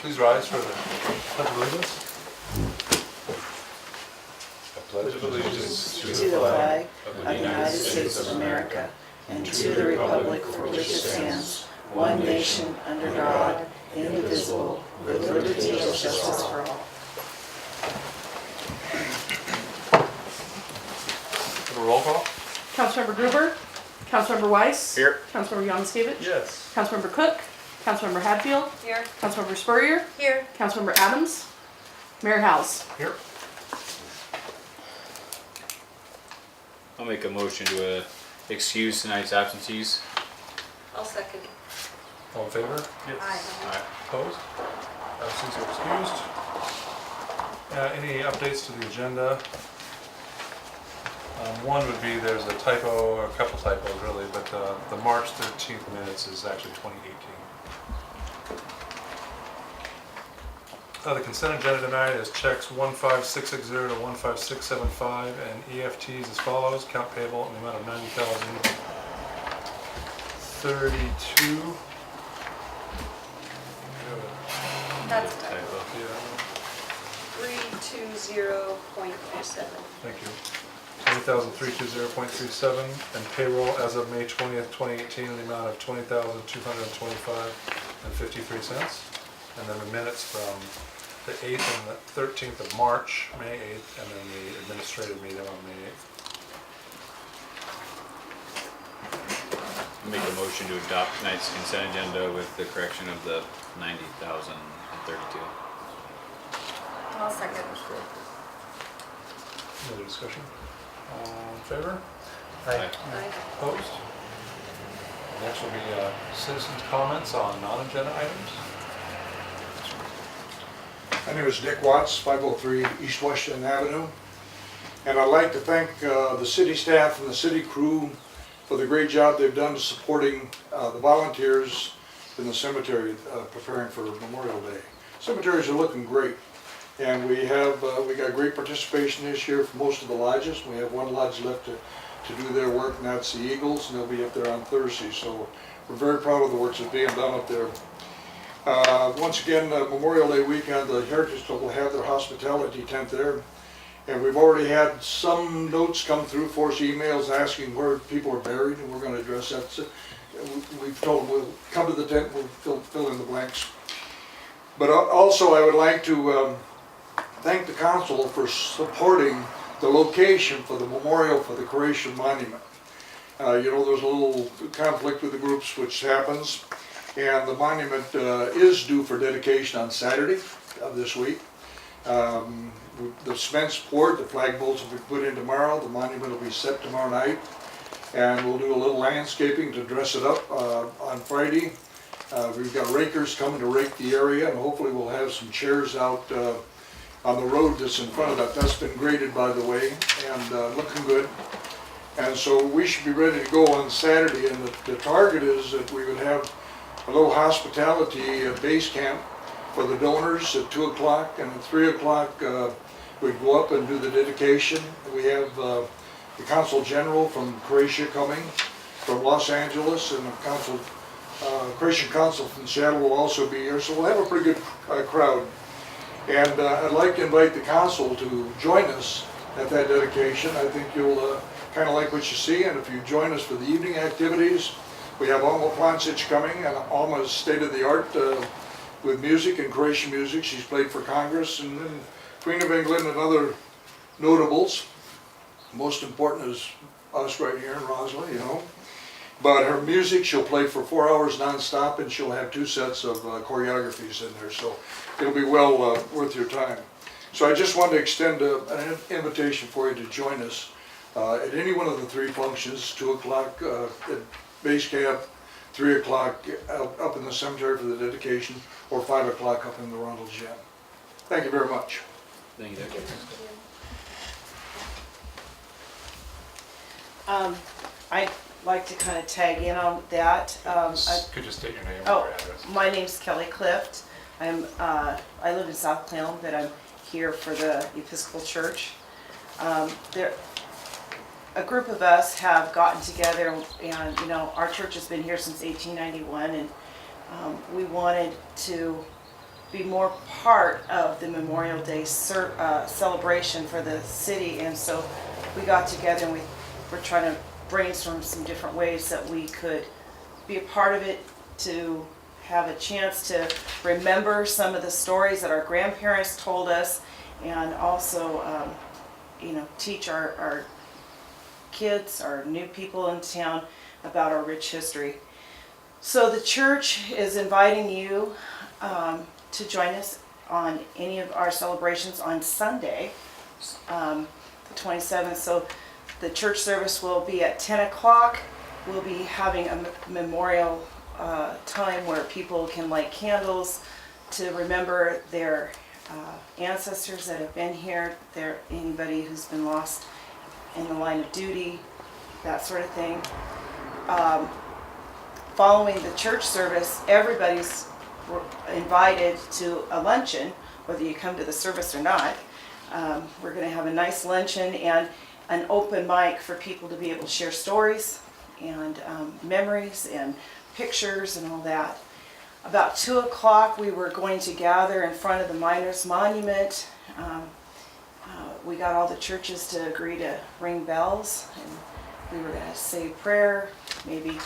Please rise for the Pledge of Allegiance. I pledge allegiance To the flag of the United States of America and to the republic for which it stands, one nation, under God, indivisible, with liberty and justice for all. Have a roll call? Councilmember Gruber, Councilmember Weiss. Here. Councilmember Yonskevich. Yes. Councilmember Cook, Councilmember Hadfield. Here. Councilmember Spurrier. Here. Councilmember Adams. Mayor House. Here. I'll make a motion to excuse tonight's absentees. I'll second. All in favor? Aye. Opposed? Absence are excused. Any updates to the agenda? One would be there's a typo, or a couple typos really, but the March 13th minutes is actually 2018. The consent agenda tonight is checks 15660 to 15675 and EFTs as follows. Count payable in the amount of $90,032. That's Typo. Yeah, 320.37. thank you. $20,320.37 and payroll as of May 20th, 2018 in the amount of $20,225.53. And then the minutes from the 8th and the 13th of March, May 8th, and then the administrative meeting on May 8th. Make a motion to adopt tonight's consent agenda with the correction of the 90,032. I'll second. Any other discussion? All in favor? Aye. Aye. Opposed? Next will be citizens' comments on non-agenda items. My name is Dick Watts, 503 East Washington Avenue, and I'd like to thank the city staff and the city crew for the great job they've done supporting the volunteers in the cemetery preparing for Memorial Day. Cemeteries are looking great, and we got great participation this year for most of the lodges. We have one lodge left to do their work, and that's the Eagles, and they'll be up there on Thursday. So we're very proud of the work that's being done up there. Once again, Memorial Day weekend, the Heritage Club will have their hospitality tent there. And we've already had some notes come through for us, emails asking where people are buried, and we're going to address that. So we've told them we'll come to the tent, we'll fill in the blanks. But also I would like to thank the council for supporting the location for the memorial for the Croatian monument. You know, there's a little conflict with the groups, which happens. And the monument is due for dedication on Saturday of this week. The cement's poured, the flagpoles will be put in tomorrow, the monument will be set tomorrow night, and we'll do a little landscaping to dress it up on Friday. We've got rakers coming to rake the area, and hopefully we'll have some chairs out on the road that's in front of that. That's been graded, by the way, and looking good. And so we should be ready to go on Saturday, and the target is that we would have a little hospitality base camp for the donors at 2 o'clock, and at 3 o'clock we'd go up and do the dedication. We have the Consul General from Croatia coming, from Los Angeles, and the Croatian Consul from Seattle will also be here, so we'll have a pretty good crowd. And I'd like to invite the Consul to join us at that dedication. I think you'll kind of like what you see, and if you join us for the evening activities, we have Alma Plancic coming, and Alma is state-of-the-art with music and Croatian music. She's played for Congress and then Queen of England and other notables. Most important is us right here in Roslyn, you know. But her music, she'll play for 4 hours non-stop, and she'll have 2 sets of choreographies in there, so it'll be well worth your time. So I just wanted to extend an invitation for you to join us at any one of the 3 functions, 2 o'clock at base camp, 3 o'clock up in the cemetery for the dedication, or 5 o'clock up in the Ronald Gym. Thank you very much. Thank you, Dick. I'd like to kind of tag in on that. Could you state your name and Oh, your address? my name's Kelly Clift. I live in South Clallam, but I'm here for the Episcopal Church. A group of us have gotten together, and you know, our church has been here since 1891, and we wanted to be more part of the Memorial Day celebration for the city. And so we got together and we're trying to brainstorm some different ways that we could be a part of it, to have a chance to remember some of the stories that our grandparents told us, and also teach our kids, our new people in town, about our rich history. So the church is inviting you to join us on any of our celebrations on Sunday, the 27th. So the church service will be at 10 o'clock. We'll be having a memorial time where people can light candles to remember their ancestors that have been here, anybody who's been lost in the line of duty, that sort of thing. Following the church service, everybody's invited to a luncheon, whether you come to the service or not. We're going to have a nice luncheon and an open mic for people to be able to share stories and memories and pictures and all that. About 2 o'clock, we were going to gather in front of the Miners Monument. We got all the churches to agree to ring bells, and we were going to say a prayer, maybe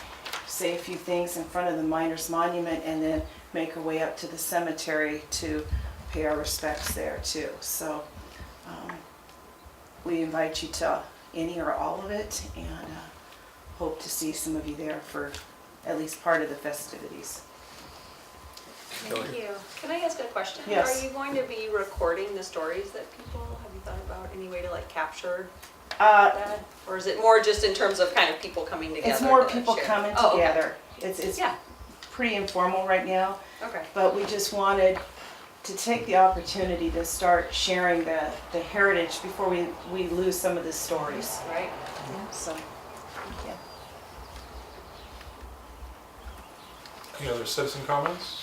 say a few things in front of the Miners Monument, and then make our way up to the cemetery to pay our respects there too. So we invite you to any or all of it, and hope to see some of you there for at least part of the festivities. Thank you. Can I ask a question? Yes. Are you going to be recording the stories that people, have you thought about any way to like capture Uh, that? Or is it more just in terms of kind of people coming together? it's more to people share? coming Oh, okay. together. It's Yeah, pretty informal right now, okay. but we just wanted to take the opportunity to start sharing the heritage before we lose some of the stories. Right. So, yeah. Any other citizen comments?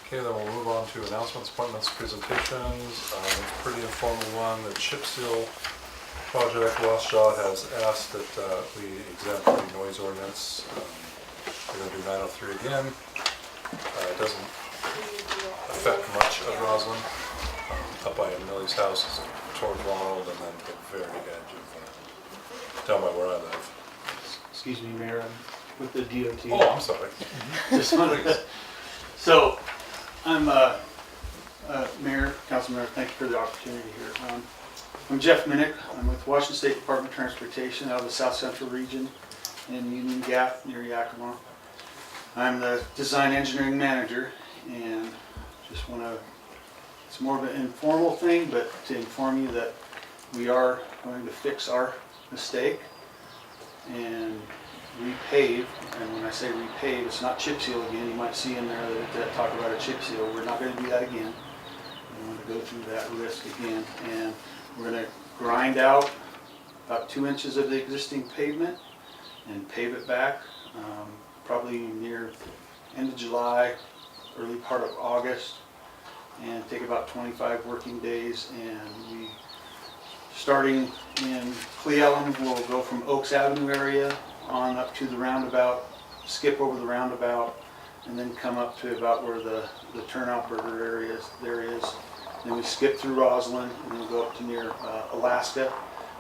Okay, then we'll move on to announcements, appointments, presentations. Pretty informal one, the chip seal project. Wausau has asked that we exempt the noise ordinance. We're going to do 903 again. It doesn't affect much of Roslyn. Up by Millie's house is toward Ronald, and then the very edge of down by where I live. Excuse me, Mayor, I'm with the DOT. Oh, I'm sorry. Just wanted so, I'm Mayor, Council Member, thank you for the opportunity here. I'm Jeff Minnick. I'm with Washington State Department of Transportation out of the South Central region in Union Gap near Yakima. I'm the Design Engineering Manager, and just want to, it's more of an informal thing, but to inform you that we are going to fix our mistake and repave. And when I say repave, it's not chip seal again. You might see in there that talk about a chip seal. We're not going to do that again. We want to go through that risk again, and we're going to grind out about 2 inches of the existing pavement and pave it back, probably near end of July, early part of August, and take about 25 working days. And we, starting in Cle Elum, we'll go from Oaks Avenue area on up to the roundabout, skip over the roundabout, and then come up to about where the turnout burger area is. Then we skip through Roslyn, and then go up to near Alaska,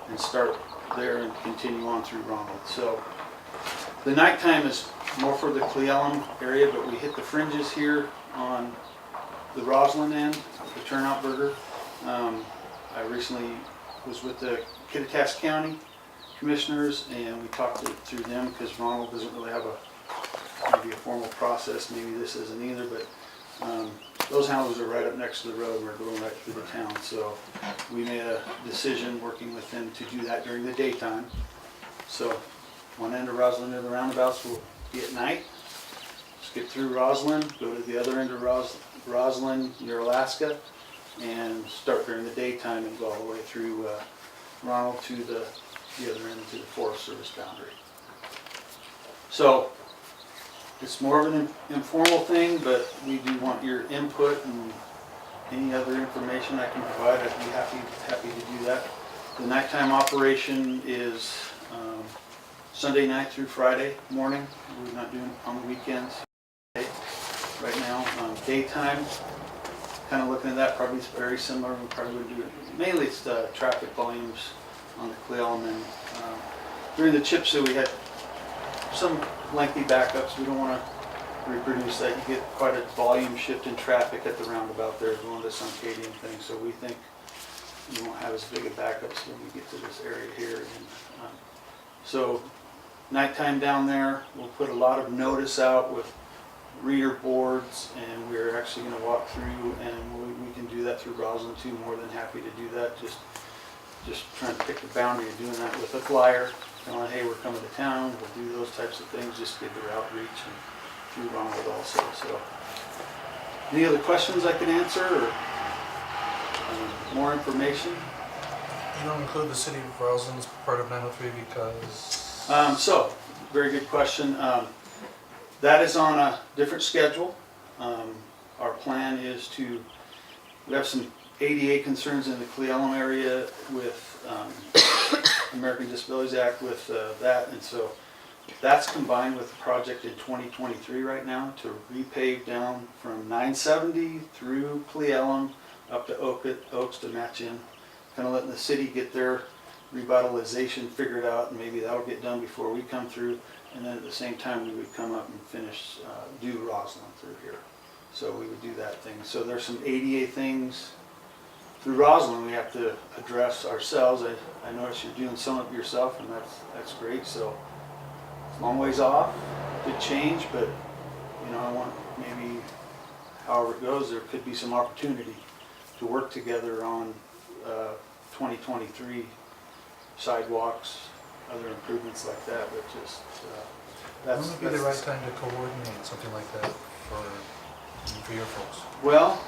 and start there and continue on through Ronald. So the nighttime is more for the Cle Elum area, but we hit the fringes here on the Roslyn end, the turnout burger. I recently was with the Kittitas County Commissioners, and we talked through them because Ronald doesn't really have maybe a formal process. Maybe this isn't either, but those houses are right up next to the road, and we're going right through the town. So we made a decision working with them to do that during the daytime. So one end of Roslyn near the roundabouts will be at night. Skip through Roslyn, go to the other end of Roslyn near Alaska, and start during the daytime and go all the way through Ronald to the other end to the Forest Service boundary. So it's more of an informal thing, but we do want your input and any other information I can provide. I'd be happy to do that. The nighttime operation is Sunday night through Friday morning. We're not doing it on the weekends. right now. Daytime, kind of looking at that, probably it's very similar. We probably would do it. Mainly it's the traffic volumes on the Cleellum, and during the chip seal we had some lengthy backups. We don't want to reproduce that. You get quite a volume shift in traffic at the roundabout there going to some Acadian thing, so we think you won't have as big of backups when we get to this area here. And, so nighttime down there, we'll put a lot of notice out with reader boards, and we're actually going to walk through, and we can do that through Roslyn too. More than happy to do that. Just trying to pick the boundary of doing that with a flyer, telling, hey, we're coming to town. We'll do those types of things, just give their outreach, and through Ronald also. So, any other questions I can answer, or more information? You don't include the city of Roslyn as part of 903 because? So, very good question. That is on a different schedule. Our plan is to, we have some ADA concerns in the Cleellum area with American Disabilities Act with that, and so that's combined with the project in 2023 right now to repave down from 970 through Cleellum up to Oaks to match in, kind of letting the city get their revitalization figured out, and maybe that'll get done before we come through, and then at the same time we would come up and finish, do Roslyn through here. So we would do that thing. So there's some ADA things through Roslyn we have to address ourselves. I noticed you're doing some of it yourself, and that's great. So it's a long ways off, good change, but you know, I want maybe however it goes, there could be some opportunity to work together on 2023 sidewalks, other improvements like that, but just When would be the right time to coordinate something like that for your folks? Well,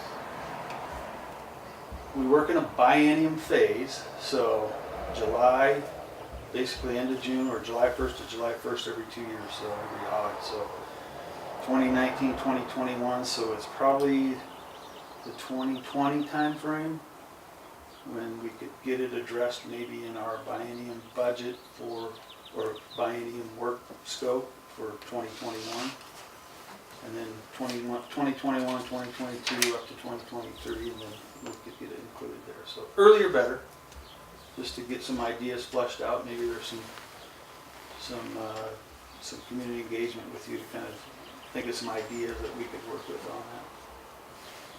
we work in a biennium phase, so July, basically end of June, or July 1st to July 1st every 2 years, so every odd. So 2019, 2021, so it's probably the 2020 time frame when we could get it addressed maybe in our biennium budget for, or biennium work scope for 2021. And then 2021, 2022, up to 2023, and then we could get it included there. So earlier better, just to get some ideas fleshed out. Maybe there's some community engagement with you to kind of think of some ideas that we could work with on that.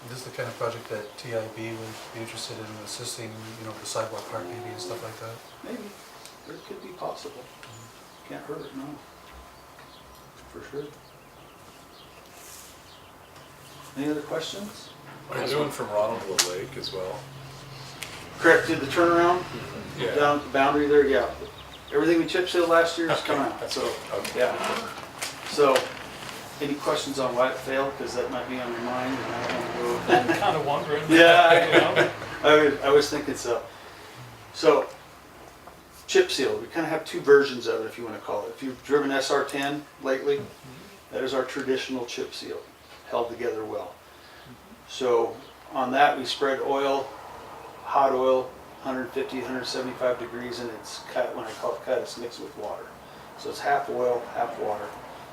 This is the kind of project that TIB would be interested in assisting, you know, the sidewalk park maybe and stuff like that? Maybe. It could be possible. Can't hurt, no. For sure. Any other questions? Are you doing from Ronald to the lake as well? Correct, did the turnaround Yeah. down at the boundary there? Yeah. Everything we chip sealed last year is coming out, so, Okay. yeah. So, any questions on why it failed? Because that might be on your mind, and I don't want to go. I'm kind of wondering. Yeah, I was thinking so. So, chip seal, we kind of have two versions of it, if you want to call it. If you've driven SR10 lately, that is our traditional chip seal, held together well. So, on that we spread oil, hot oil, 150, 175 degrees, and it's cut, when I call it cut, it's mixed with water. So it's half oil, half water.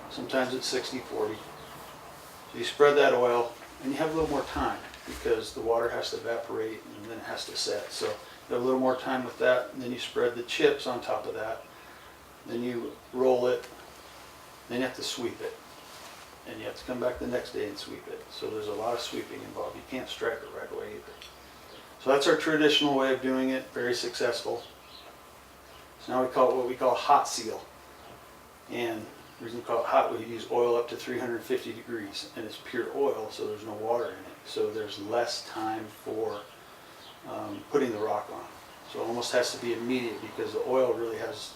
Sometimes it's 60-40. So you spread that oil, and you have a little more time because the water has to evaporate and then it has to set. So you have a little more time with that, and then you spread the chips on top of that. Then you roll it, then you have to sweep it. And you have to come back the next day and sweep it. So there's a lot of sweeping involved. You can't stripe it right away either. So that's our traditional way of doing it, very successful. So now we call it what we call hot seal. And the reason we call it hot, we use oil up to 350 degrees, and it's pure oil, so there's no water in it. So there's less time for putting the rock on. So it almost has to be immediate because the oil really has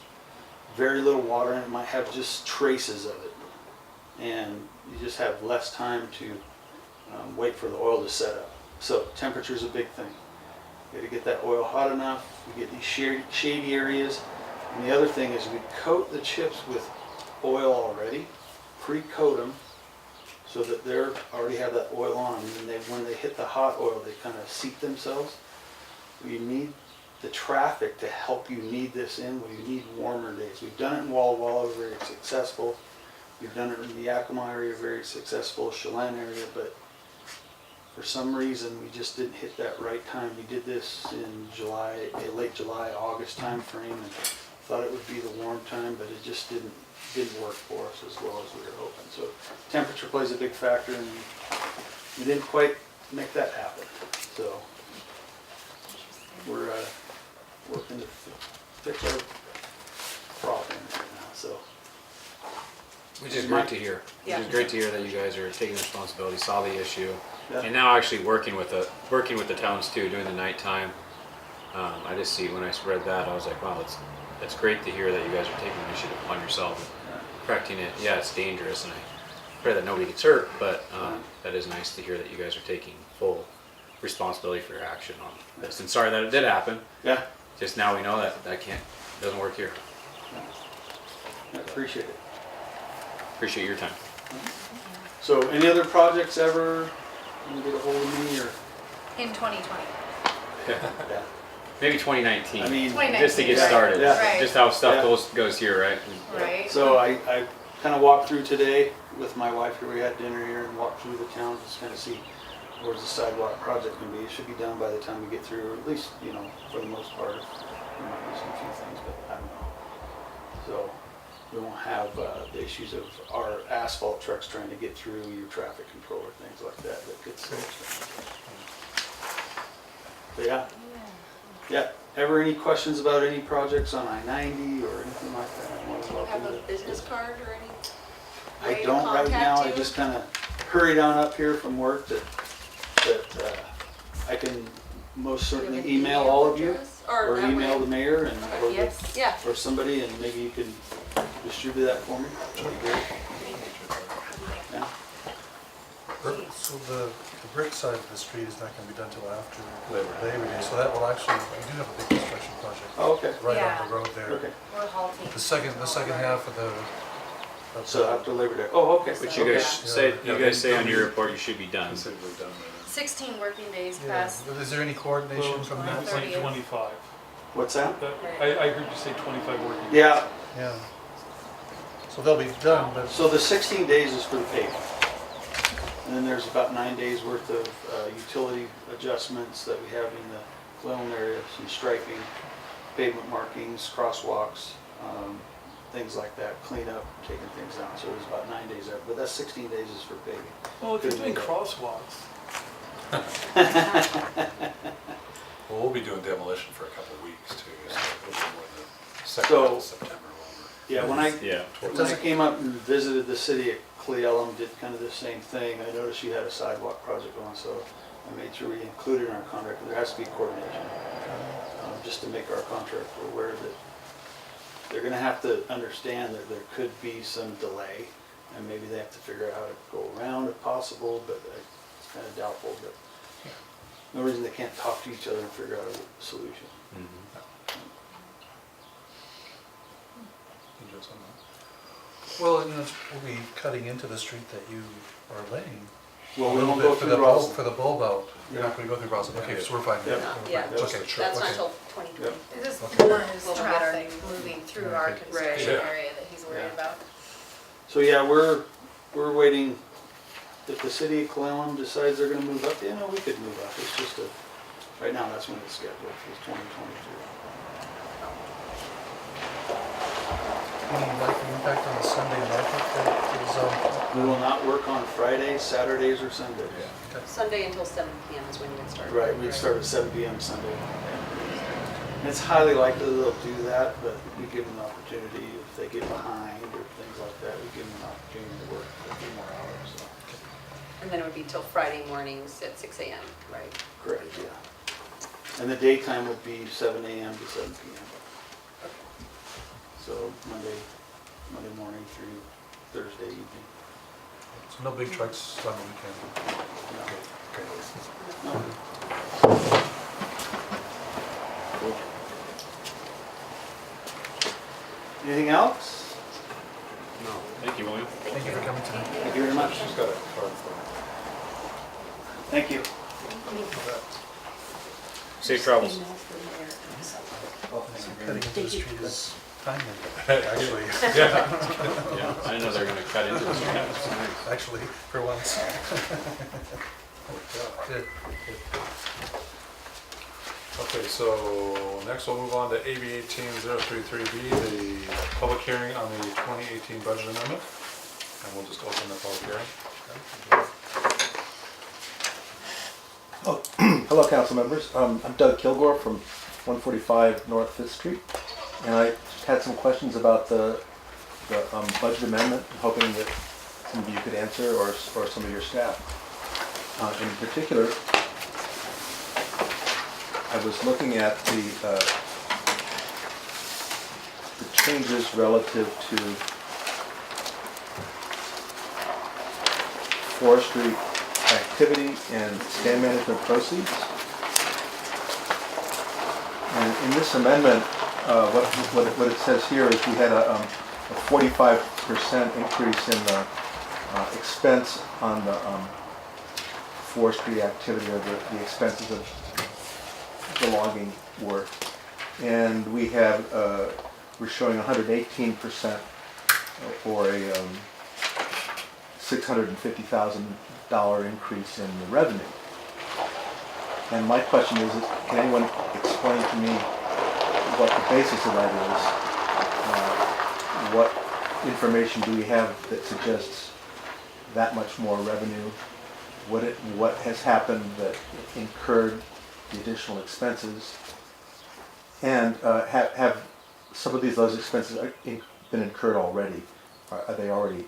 very little water in it. It might have just traces of it. And you just have less time to wait for the oil to set up. So temperature is a big thing. You got to get that oil hot enough. We get these shady areas. And the other thing is we coat the chips with oil already, pre-coat them so that they already have that oil on them. And then when they hit the hot oil, they kind of seat themselves. You need the traffic to help you knead this in. We need warmer days. We've done it in Walla Walla, very successful. We've done it in the Yakima area, very successful, Chelan area, but for some reason, we just didn't hit that right time. We did this in July, late July, August timeframe, and thought it would be the warm time, but it just didn't work for us as well as we were hoping. So temperature plays a big factor, and we didn't quite make that happen. So we're working to fix our problem right now, so. Which is great to hear. Yeah. Which is great to hear that you guys are taking responsibility, saw the issue, Yeah. and now actually working with the towns too, doing the nighttime. I just see when I read that, I was like, wow, that's great to hear that you guys are taking initiative upon yourself, correcting it. Yeah, it's dangerous, and I pray that nobody gets hurt, but that is nice to hear that you guys are taking full responsibility for your action on this. And sorry that it did happen. Yeah, Just now we know that doesn't work here. I appreciate it. Appreciate your time. So any other projects ever, you get a hold of me or? In 2020. Yeah. Maybe 2019. I mean, 2019, just to get right. started. Yeah. Right. Just how stuff Yeah. goes here, right? Right. So I kind of walked through today with my wife here. We had dinner here and walked through the town, just kind of see where's the sidewalk project going to be. It should be done by the time we get through, or at least, you know, for the most part. There might be some few things, but I don't know. So we won't have the issues of our asphalt trucks trying to get through your traffic control or things like that could slow us down. But yeah. Yeah. Ever any questions about any projects on I-90 or anything like that? I'm more than welcome Have a to- business card or any? I way to don't right now. contact I you? just kind of hurried on up here from work that I can most Do you have certainly an email all of you address? Or that email way? the mayor and or, Yes. Yeah. or somebody, and maybe you can distribute that for me. That'd be great. Yeah. So the brick side of the street is not gonna be done till after Labor Day, so that will actually, we do have a big construction project Oh, okay. right Yeah. on the road there. Okay. We're halting. The second half of the. So after Labor Day. Oh, okay. Which you Okay. guys say Yeah, you guys say on they'll your be- report you should be done. Considerably done by 16 working days then. Yeah, past. but is there any coordination from that? It's like 30th. 25. What's that? I heard you say 25 working days. Yeah. Yeah. So they'll be done, but So the 16 days is for the paving. And then there's about 9 days worth of utility adjustments that we have in the Cleveland area, some striping, pavement markings, crosswalks, things like that, cleanup, taking things down. So there's about 9 days there, but that's 16 days is for paving. Well, if you're Couldn't doing do that. crosswalks, well, we'll be doing demolition for a couple of weeks too, so it'll be more the second So- half of September. Yeah, when I came up and visited the city at Cle Elum, did kind of the same thing. I noticed you had a sidewalk project going, so I made sure we included in our contract. There has to be coordination, just to make our contractor aware that they're gonna have to understand that there could be some delay, and maybe they have to figure out how to go around if possible, but it's kind of doubtful, but no reason they can't talk to each other and figure out a solution. Well, you know, we'll be cutting into the street that you are laying. Well, A we little won't bit go for through the Roslyn. For the bulb out, you're Yeah. not gonna go through Roslyn, okay, so we're fine. Yeah. Yeah. Okay, sure, That's not okay. till 2020. It's just Okay. more his We'll get our traffic new- moving through our Okay. construction Right. area that he's worried Yeah. about. So yeah, we're waiting, if the city of Cleveland decides they're gonna move up, you know, we could move up, it's just right now, that's when it's scheduled, it's 2022. Any likely impact on the Sunday market that is, We will not work on Fridays, Saturdays, or Sundays. okay. Sunday until 7 PM is when you would start. Right, we start at 7 PM Sunday. And it's highly likely they'll do that, but we give them an opportunity, if they get behind or things like that, we give them an opportunity to work a few more hours, so. And then it would be till Friday mornings at 6 AM, right? Correct, yeah. And the daytime would be 7 AM to 7 PM. So Monday morning through Thursday evening. So no big trucks on the weekend? No. Okay. No. Anything else? No. Thank you, William. Thank you for coming tonight. Thank you very much. She's got a card for Thank you. Safe travels. Cutting into the street is Actually, yeah, Yeah, I didn't know they were gonna cut into this. Actually, for once. worked out. Good. Okay, so next we'll move on to AB 18033B, the public hearing on the 2018 budget amendment. And we'll just open the public hearing. Oh, hello, council members. I'm Doug Kilgore from 145 North Fifth Street, and I had some questions about the budget amendment, hoping that some of you could answer, or some of your staff. In particular, I was looking at the changes relative to forestry activity and stand management proceeds. And in this amendment, what it says here is we had a 45% increase in the expense on the forestry activity, or the expenses of the logging work. And we have, we're showing 118% or a $650,000 increase in the revenue. And my question is, can anyone explain to me what the basis of that is? What information do we have that suggests that much more revenue? What has happened that incurred the additional expenses? And have some of those expenses been incurred already? Are they already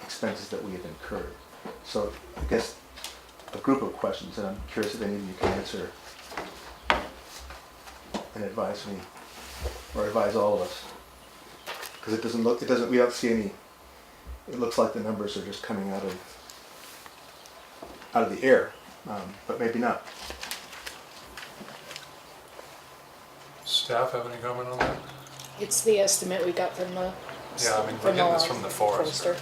expenses that we have incurred? So I guess a group of questions, and I'm curious if any of you can answer and advise me, or advise all of us. Because we don't see any, it looks like the numbers are just coming out of the air, but maybe not. Staff have any comment on that? It's the estimate we got from the. Yeah, I mean, we're getting this from the forester,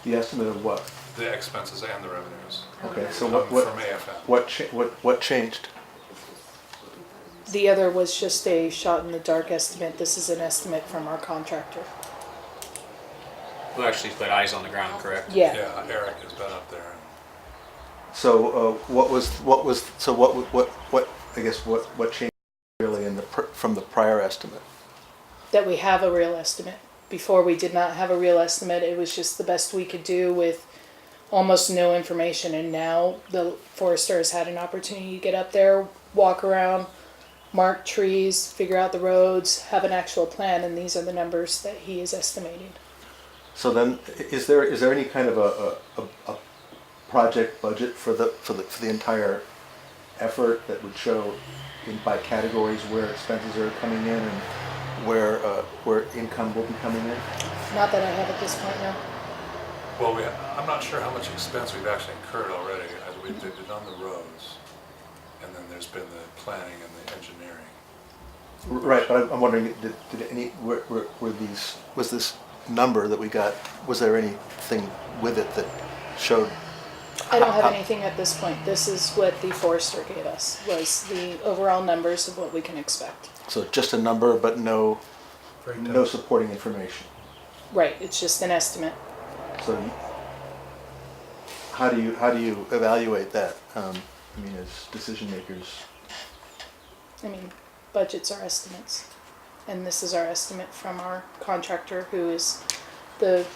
The estimate of what? the expenses and the revenues. Okay, so From what AFM. what changed? The other was just a shot in the dark estimate. This is an estimate from our contractor. Who actually put eyes on the ground, correct? Yeah. Yeah, Eric has been up there. So what changed really from the prior estimate? That we have a real estimate. Before we did not have a real estimate. It was just the best we could do with almost no information. And now the forester has had an opportunity to get up there, walk around, mark trees, figure out the roads, have an actual plan, and these are the numbers that he is estimating. So then, is there any kind of a project budget for the entire effort that would show by categories where expenses are coming in and where income will be coming in? Not that I have at this point, no. Well, I'm not sure how much expense we've actually incurred already. We've done the roads, and then there's been the planning and the engineering. Right, but I'm wondering, was this number that we got, was there anything with it that showed? I don't have anything at this point. This is what the forester gave us, was the overall numbers of what we can expect. So just a number, but no Breakdown. supporting information. Right, it's just an estimate. So how do you evaluate that? As decision makers. Budgets are estimates. And this is our estimate from our contractor, who is the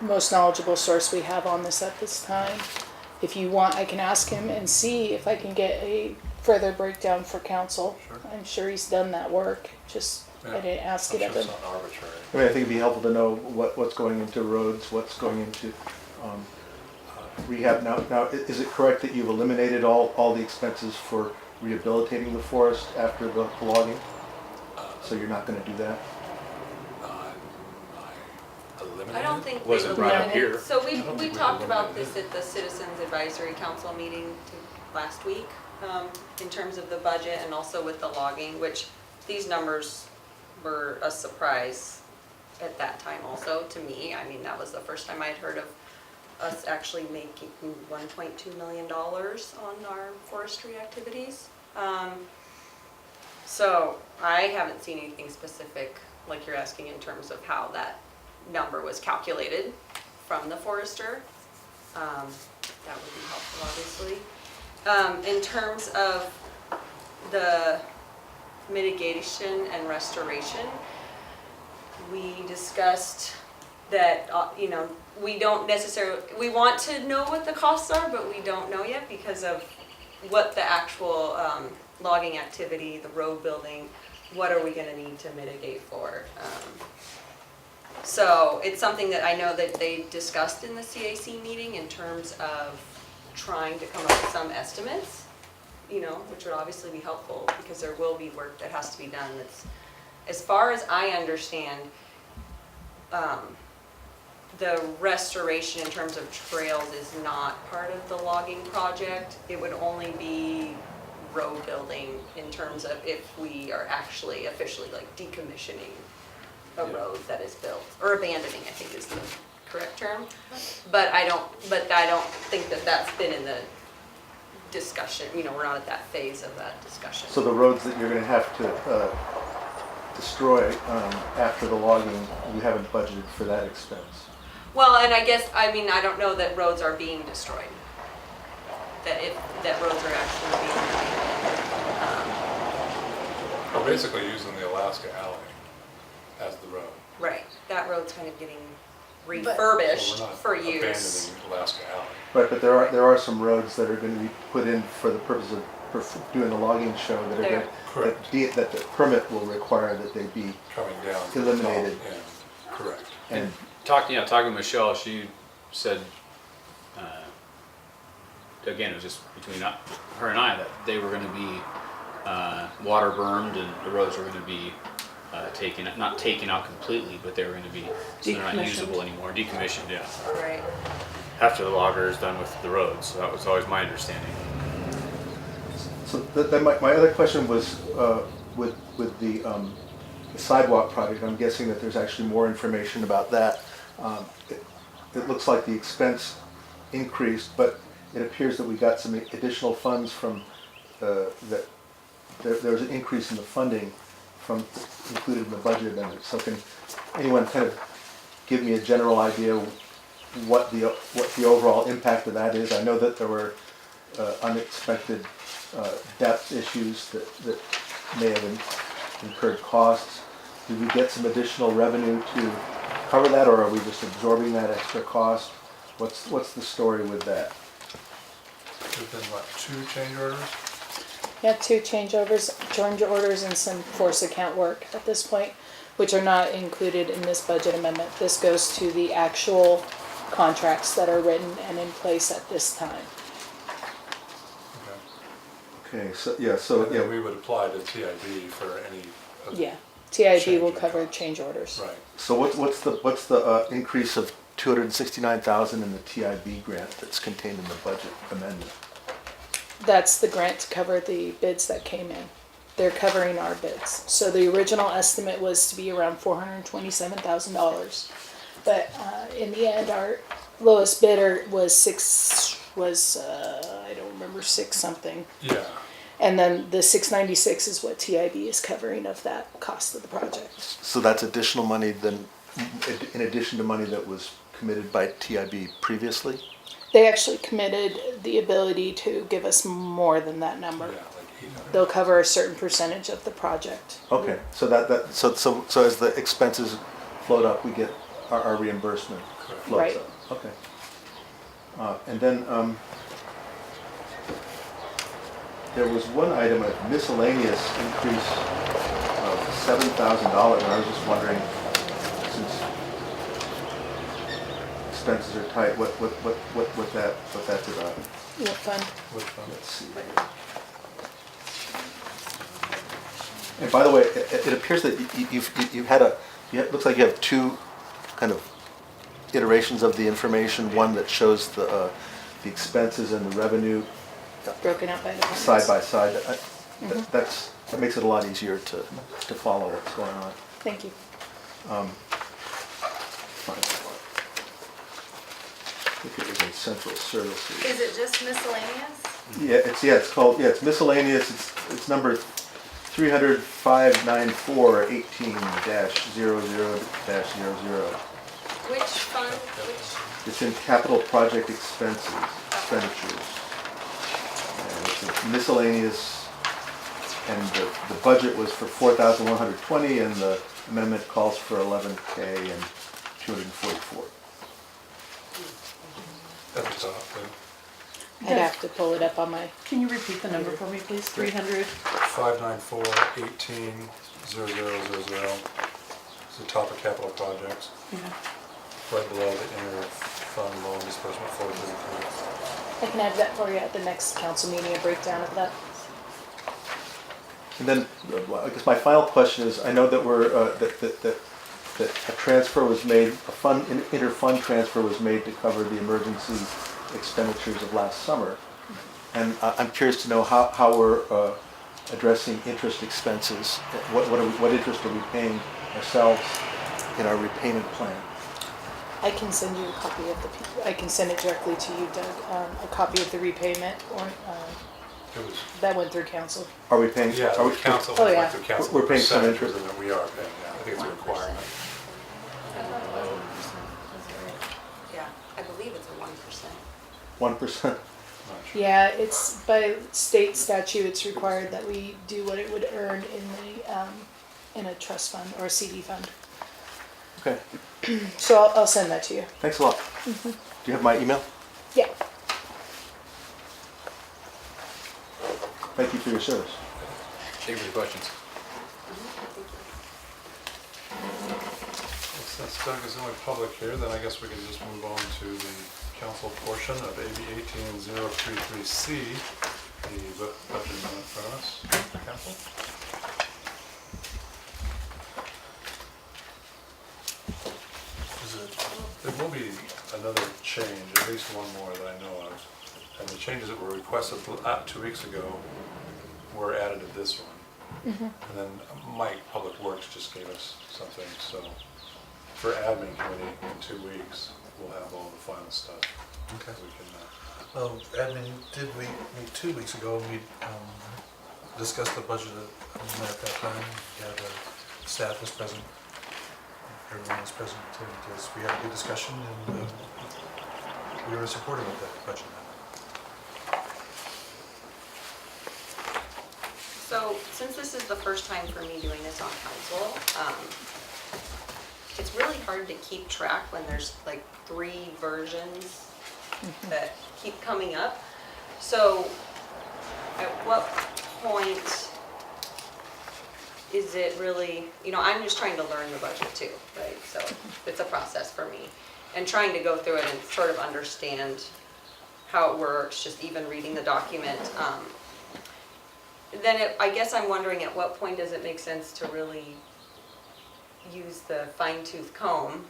most knowledgeable source we have on this at this time. If you want, I can ask him and see if I can get a further breakdown for council. Sure. I'm sure he's done that work, I didn't ask it I'm of sure him. it's not arbitrary. I think it'd be helpful to know what's going into roads, what's going into rehab. Now, is it correct that you've eliminated all the expenses for rehabilitating the forest after the logging? So you're not going to do that? I don't think we Wasn't brought up eliminated. here. So I don't we think we talked about eliminated this at the Citizens Advisory Council meeting last week, in terms of the budget and also with the logging, which these numbers were a surprise at that time also to me. That was the first time I'd heard of us actually making $1.2 million on our forestry activities. So I haven't seen anything specific like you're asking in terms of how that number was calculated from the forester. That would be helpful, obviously. In terms of the mitigation and restoration, we discussed that, we don't necessarily, we want to know what the costs are, but we don't know yet because of what the actual logging activity, the road building, what are we gonna need to mitigate for? So it's something that I know that they discussed in the CAC meeting in terms of trying to come up with some estimates, which would obviously be helpful because there will be work that has to be done that's, as far as I understand, the restoration in terms of trails is not part of the logging project. It would only be road building in terms of if we are actually officially like decommissioning a road that is built, or abandoning, I think is the correct term. But I don't think that that's been in the discussion, we're not at that phase of that discussion. So the roads that you're gonna have to destroy after the logging, you haven't budgeted for that expense? Well, and I don't know that roads are being destroyed. That roads are actually being We're basically using the Alaska Alley as the road. right. That road's kind of getting So refurbished we're not for use. abandoning Alaska Alley. Right, but there are some roads that are gonna be put in for the purpose of doing the logging show that are There. Correct. that the permit will require that they be, Coming down. to the top Eliminated. end. Correct. and Talking to Michelle, she said, again, it was just between her and I, that they were gonna be water burned and the roads were gonna be not taken out completely, but they were gonna be, so they're not Decommissioned. usable anymore, decommissioned, yeah. Right. After the logger is done with the roads, so that was always my understanding. so my other question was with the sidewalk project. I'm guessing that there's actually more information about that. It looks like the expense increased, but it appears that we got some additional funds from that. There was an increase in the funding from included in the budget amendment. So can anyone kind of give me a general idea what the overall impact of that is? I know that there were unexpected depth issues that may have incurred costs. Did we get some additional revenue to cover that, or are we just absorbing that extra cost? What's the story with that? There's been what, 2 change orders? Yeah, 2 change orders and some force account work at this point, which are not included in this budget amendment. This goes to the actual contracts that are written and in place at this time. Okay. Okay, so And then we would apply to TIB for any of the Yeah, TIB change will in cover cost. change orders. Right. So what's the increase of $269,000 in the TIB grant that's contained in the budget amendment? That's the grant to cover the bids that came in. They're covering our bids. So the original estimate was to be around $427,000. But in the end, our lowest bidder was I don't remember, 6 something. Yeah. And then the 696 is what TIB is covering of that cost of the project. So that's additional money in addition to money that was committed by TIB previously? They actually committed the ability to give us more than that number. Yeah, like 800. They'll cover a certain percentage of the project. Okay, so so as the expenses float up, we get our reimbursement floats Right. up. Okay. And then there was one item, a miscellaneous increase of $7,000, and I was just wondering, since expenses are tight, what that's about. What fund? Which one? Let's see. And by the way, it appears that it looks like you have 2 kind of iterations of the information. One that shows the expenses and the revenue Broken out by departments. side by side. That makes it a lot easier to follow what's going on. Thank you. I think it was in central services. Is it just miscellaneous? It's miscellaneous. It's number $300,594.18-00-00. Which fund, which, It's in capital project expenditures. And it's a miscellaneous, and the budget was for 4,120, and the amendment calls for 11K and 244. At the top, right? I'd have to pull it up on my, Can you repeat the number for me, please? 300. 594-18-0000. It's the top of capital projects, right below the inter-fund loan disbursement 433. I can have that for you at the next council meeting, a breakdown of that. And then, I guess my final question is, I know that that a transfer was made, an inter-fund transfer was made to cover the emergency expenditures of last summer. And I'm curious to know how we're addressing interest expenses. What interest are we paying ourselves in our repayment plan? I can send you a copy of I can send it directly to you, Doug, a copy of the repayment, or, It was, that went through council. Are we paying? yeah, Are we, council, Oh, went yeah. through council. We're paying some percentages, interest. and then we are paying, yeah, I think it's a requirement. yeah, I believe it's a 1%. 1%? Yeah, it's by state statute, it's required that we do what it would earn in a trust fund or a CD fund. Okay, So I'll send that to you. thanks a lot. Do you have my email? Yeah. Thank you for your service. Thank you for the questions. Since Doug is the only public here, then I guess we can just move on to the council portion of AB 18033C, the budget amendment for us. Council? There will be another change, at least one more that I know of. And the changes that were requested 2 weeks ago were added to this one. And then Mike, Public Works, just gave us something, so for admin committee in 2 weeks, we'll have all the final stuff. Okay. We can, Admin did meet 2 weeks ago, and we discussed the budget amendment at that time. We had staff was present, everyone was present, and we had a good discussion, and we were supportive of that budget amendment. So, since this is the first time for me doing this on council, it's really hard to keep track when there's like 3 versions that keep coming up. So, at what point is it really, I'm just trying to learn the budget too, right? So, it's a process for me. And trying to go through it and sort of understand how it works, just even reading the document. Then I guess I'm wondering, at what point does it make sense to really use the fine-tooth comb?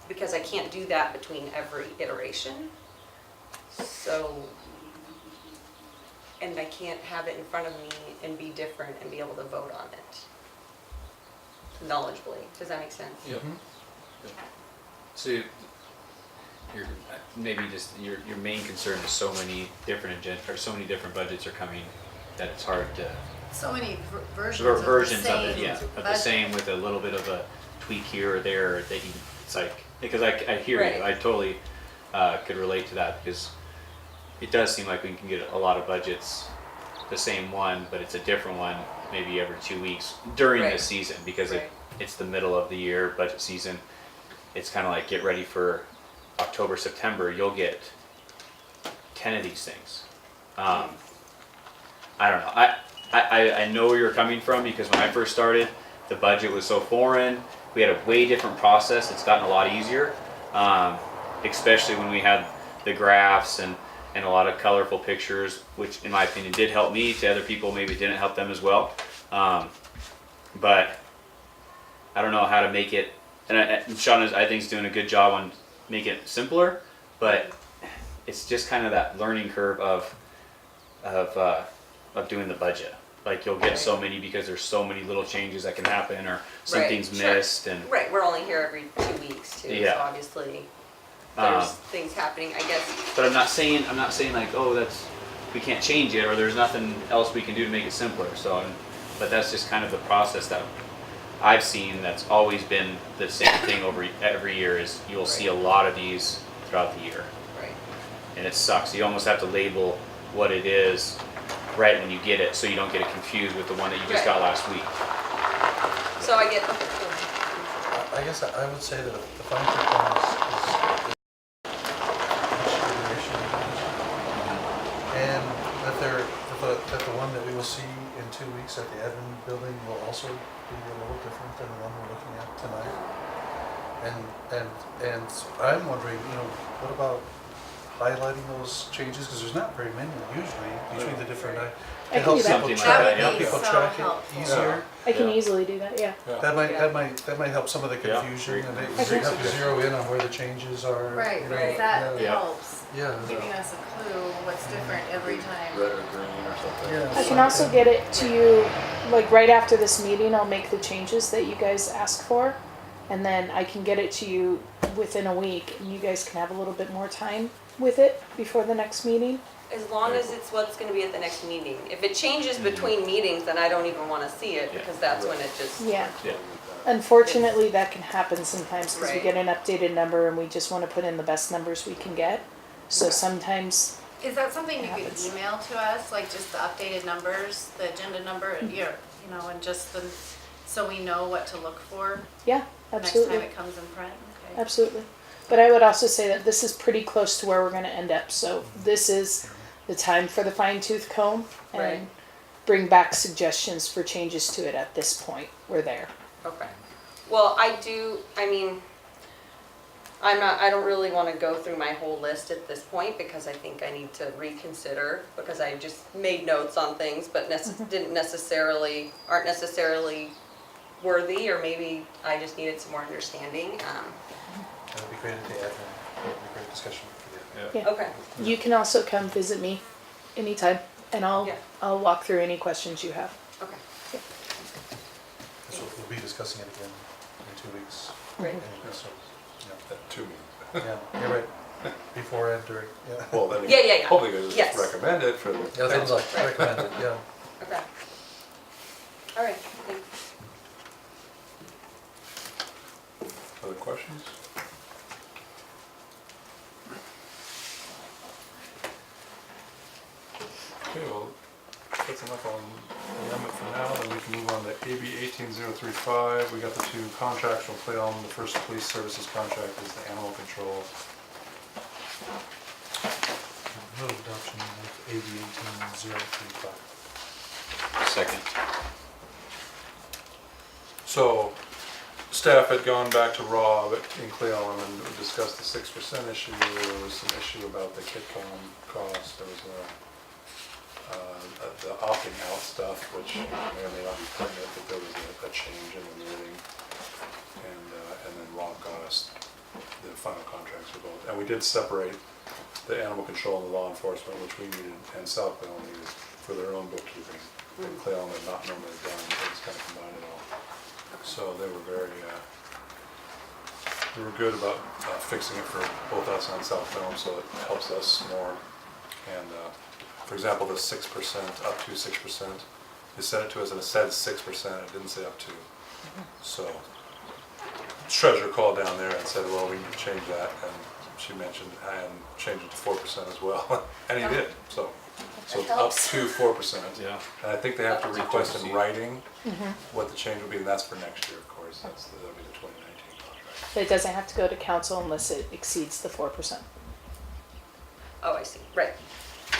Because I can't do that between every iteration. So, and I can't have it in front of me and be different and be able to vote on it knowledgeably. Does that make sense? Yep. So, your main concern is so many different so many different budgets are coming that it's hard to So many versions ver- of the versions same. of it, yeah, of the budget. same with a little bit of a tweak here or there that you, it's like, because I hear Right. you, I totally could relate to that, because it does seem like we can get a lot of budgets, the same one, but it's a different one, maybe every 2 weeks during Right. the season, because Right. it's the middle of the year, budget season. It's kind of like, get ready for October, September, you'll get 10 of these things. I don't know. I know where you're coming from, because when I first started, the budget was so foreign. We had a way different process. It's gotten a lot easier, especially when we had the graphs and a lot of colorful pictures, which in my opinion did help me. To other people, maybe it didn't help them as well. But I don't know how to make it. And Sean I think is doing a good job on making it simpler, but it's just kind of that learning curve of doing the budget. Like, you'll get so many because there's so many little changes that can happen, or something's sure. missed, and Right, we're only here every 2 weeks too, so Yeah. obviously there's Um, things happening, I guess. but I'm not saying like, oh, we can't change it, or there's nothing else we can do to make it simpler. So but that's just kind of the process that I've seen that's always been the same thing over every year is you'll see a lot of these throughout the year. Right. And it sucks. You almost have to label what it is right when you get it so you don't get it confused with the one that you just Right. got last week. So I get, I guess I would say that the fine tooth comb is each iteration. And that the one that we will see in 2 weeks at the admin building will also be a little different than the one we're looking at tonight. And I'm wondering, what about highlighting those changes, because there's not very many usually between the different, I to can help do that. people Something like track, that, help yeah. people So track it helpful. easier. I can Yeah. easily do that, yeah. That might help some of the Yeah. confusion, and I they think help so. you zero in on where the changes are. Right, Right. that Yeah. helps, Yeah. giving us a clue what's different every time. Red or green or something. Yeah. I can also get it to you, like right after this meeting, I'll make the changes that you guys asked for. And then I can get it to you within a week, and you guys can have a little bit more time with it before the next meeting. as long as it's what's gonna be at the next meeting. If it changes between meetings, then I don't even wanna see it, Yeah. because that's when it just. Yeah. Yeah. Unfortunately, that can happen sometimes because we Right. get an updated number and we just want to put in the best numbers we can get. So Okay. sometimes, Is that something you could Happens. email to us, like just the updated numbers, the agenda number, and and just the, so we know what to look for yeah, next time absolutely, it comes in print? Okay. absolutely. But I would also say that this is pretty close to where we're going to end up. So this is the time for the fine tooth comb and Right. bring back suggestions for changes to it at this point. We're there. Okay. Well, I don't really want to go through my whole list at this point because I think I need to reconsider because I just made notes on things but aren't necessarily worthy, or maybe I just needed some more understanding. That would be great at the admin, that would be a great discussion for the admin. Yeah. Okay. You can also come visit me anytime and Yeah. I'll walk through any questions you have. Okay. So we'll be discussing it again in 2 weeks. Right. Anyway, so, At 2 meetings. yeah, you're right, before and during, yeah. Well, then Yeah. hopefully you Yes. just recommend it for the. Yeah, things like Right. recommended, yeah. Okay. All right. Thanks. Other questions? Okay, well, that's enough on the amendment for now, then we can move on to AB 18035. We got the two contracts from Cleon. The first police services contract is the animal control. Move adoption of AB 18035. Second. So, staff had gone back to Rob in Cleon and discussed the 6% issue. There was some issue about the KitCom cost. There was the opting out stuff, which may or may not be pertinent, but there was a change in the wording. And then Rob got us the final contracts for both. And we did separate the animal control and the law enforcement, which we needed, and South Cleon needed for their own bookkeeping. And Cleon had not normally done, they just kind of combined it all. So they were good about fixing it for both us and South Film, so it helps us more. And for example, the 6%, up to 6%, they sent it to us and it said 6%, it didn't say up to. So treasurer called down there and said, well, we need to change that, and she mentioned, and change it to 4% as well, and he did, so it's up to 4%. Yeah. And I think they have to That's a request policy. in writing what the change will be, and that's for next year, of course. That'll be the 2019 contract. But it doesn't have to go to council unless it exceeds the 4%. Oh, I see. Right.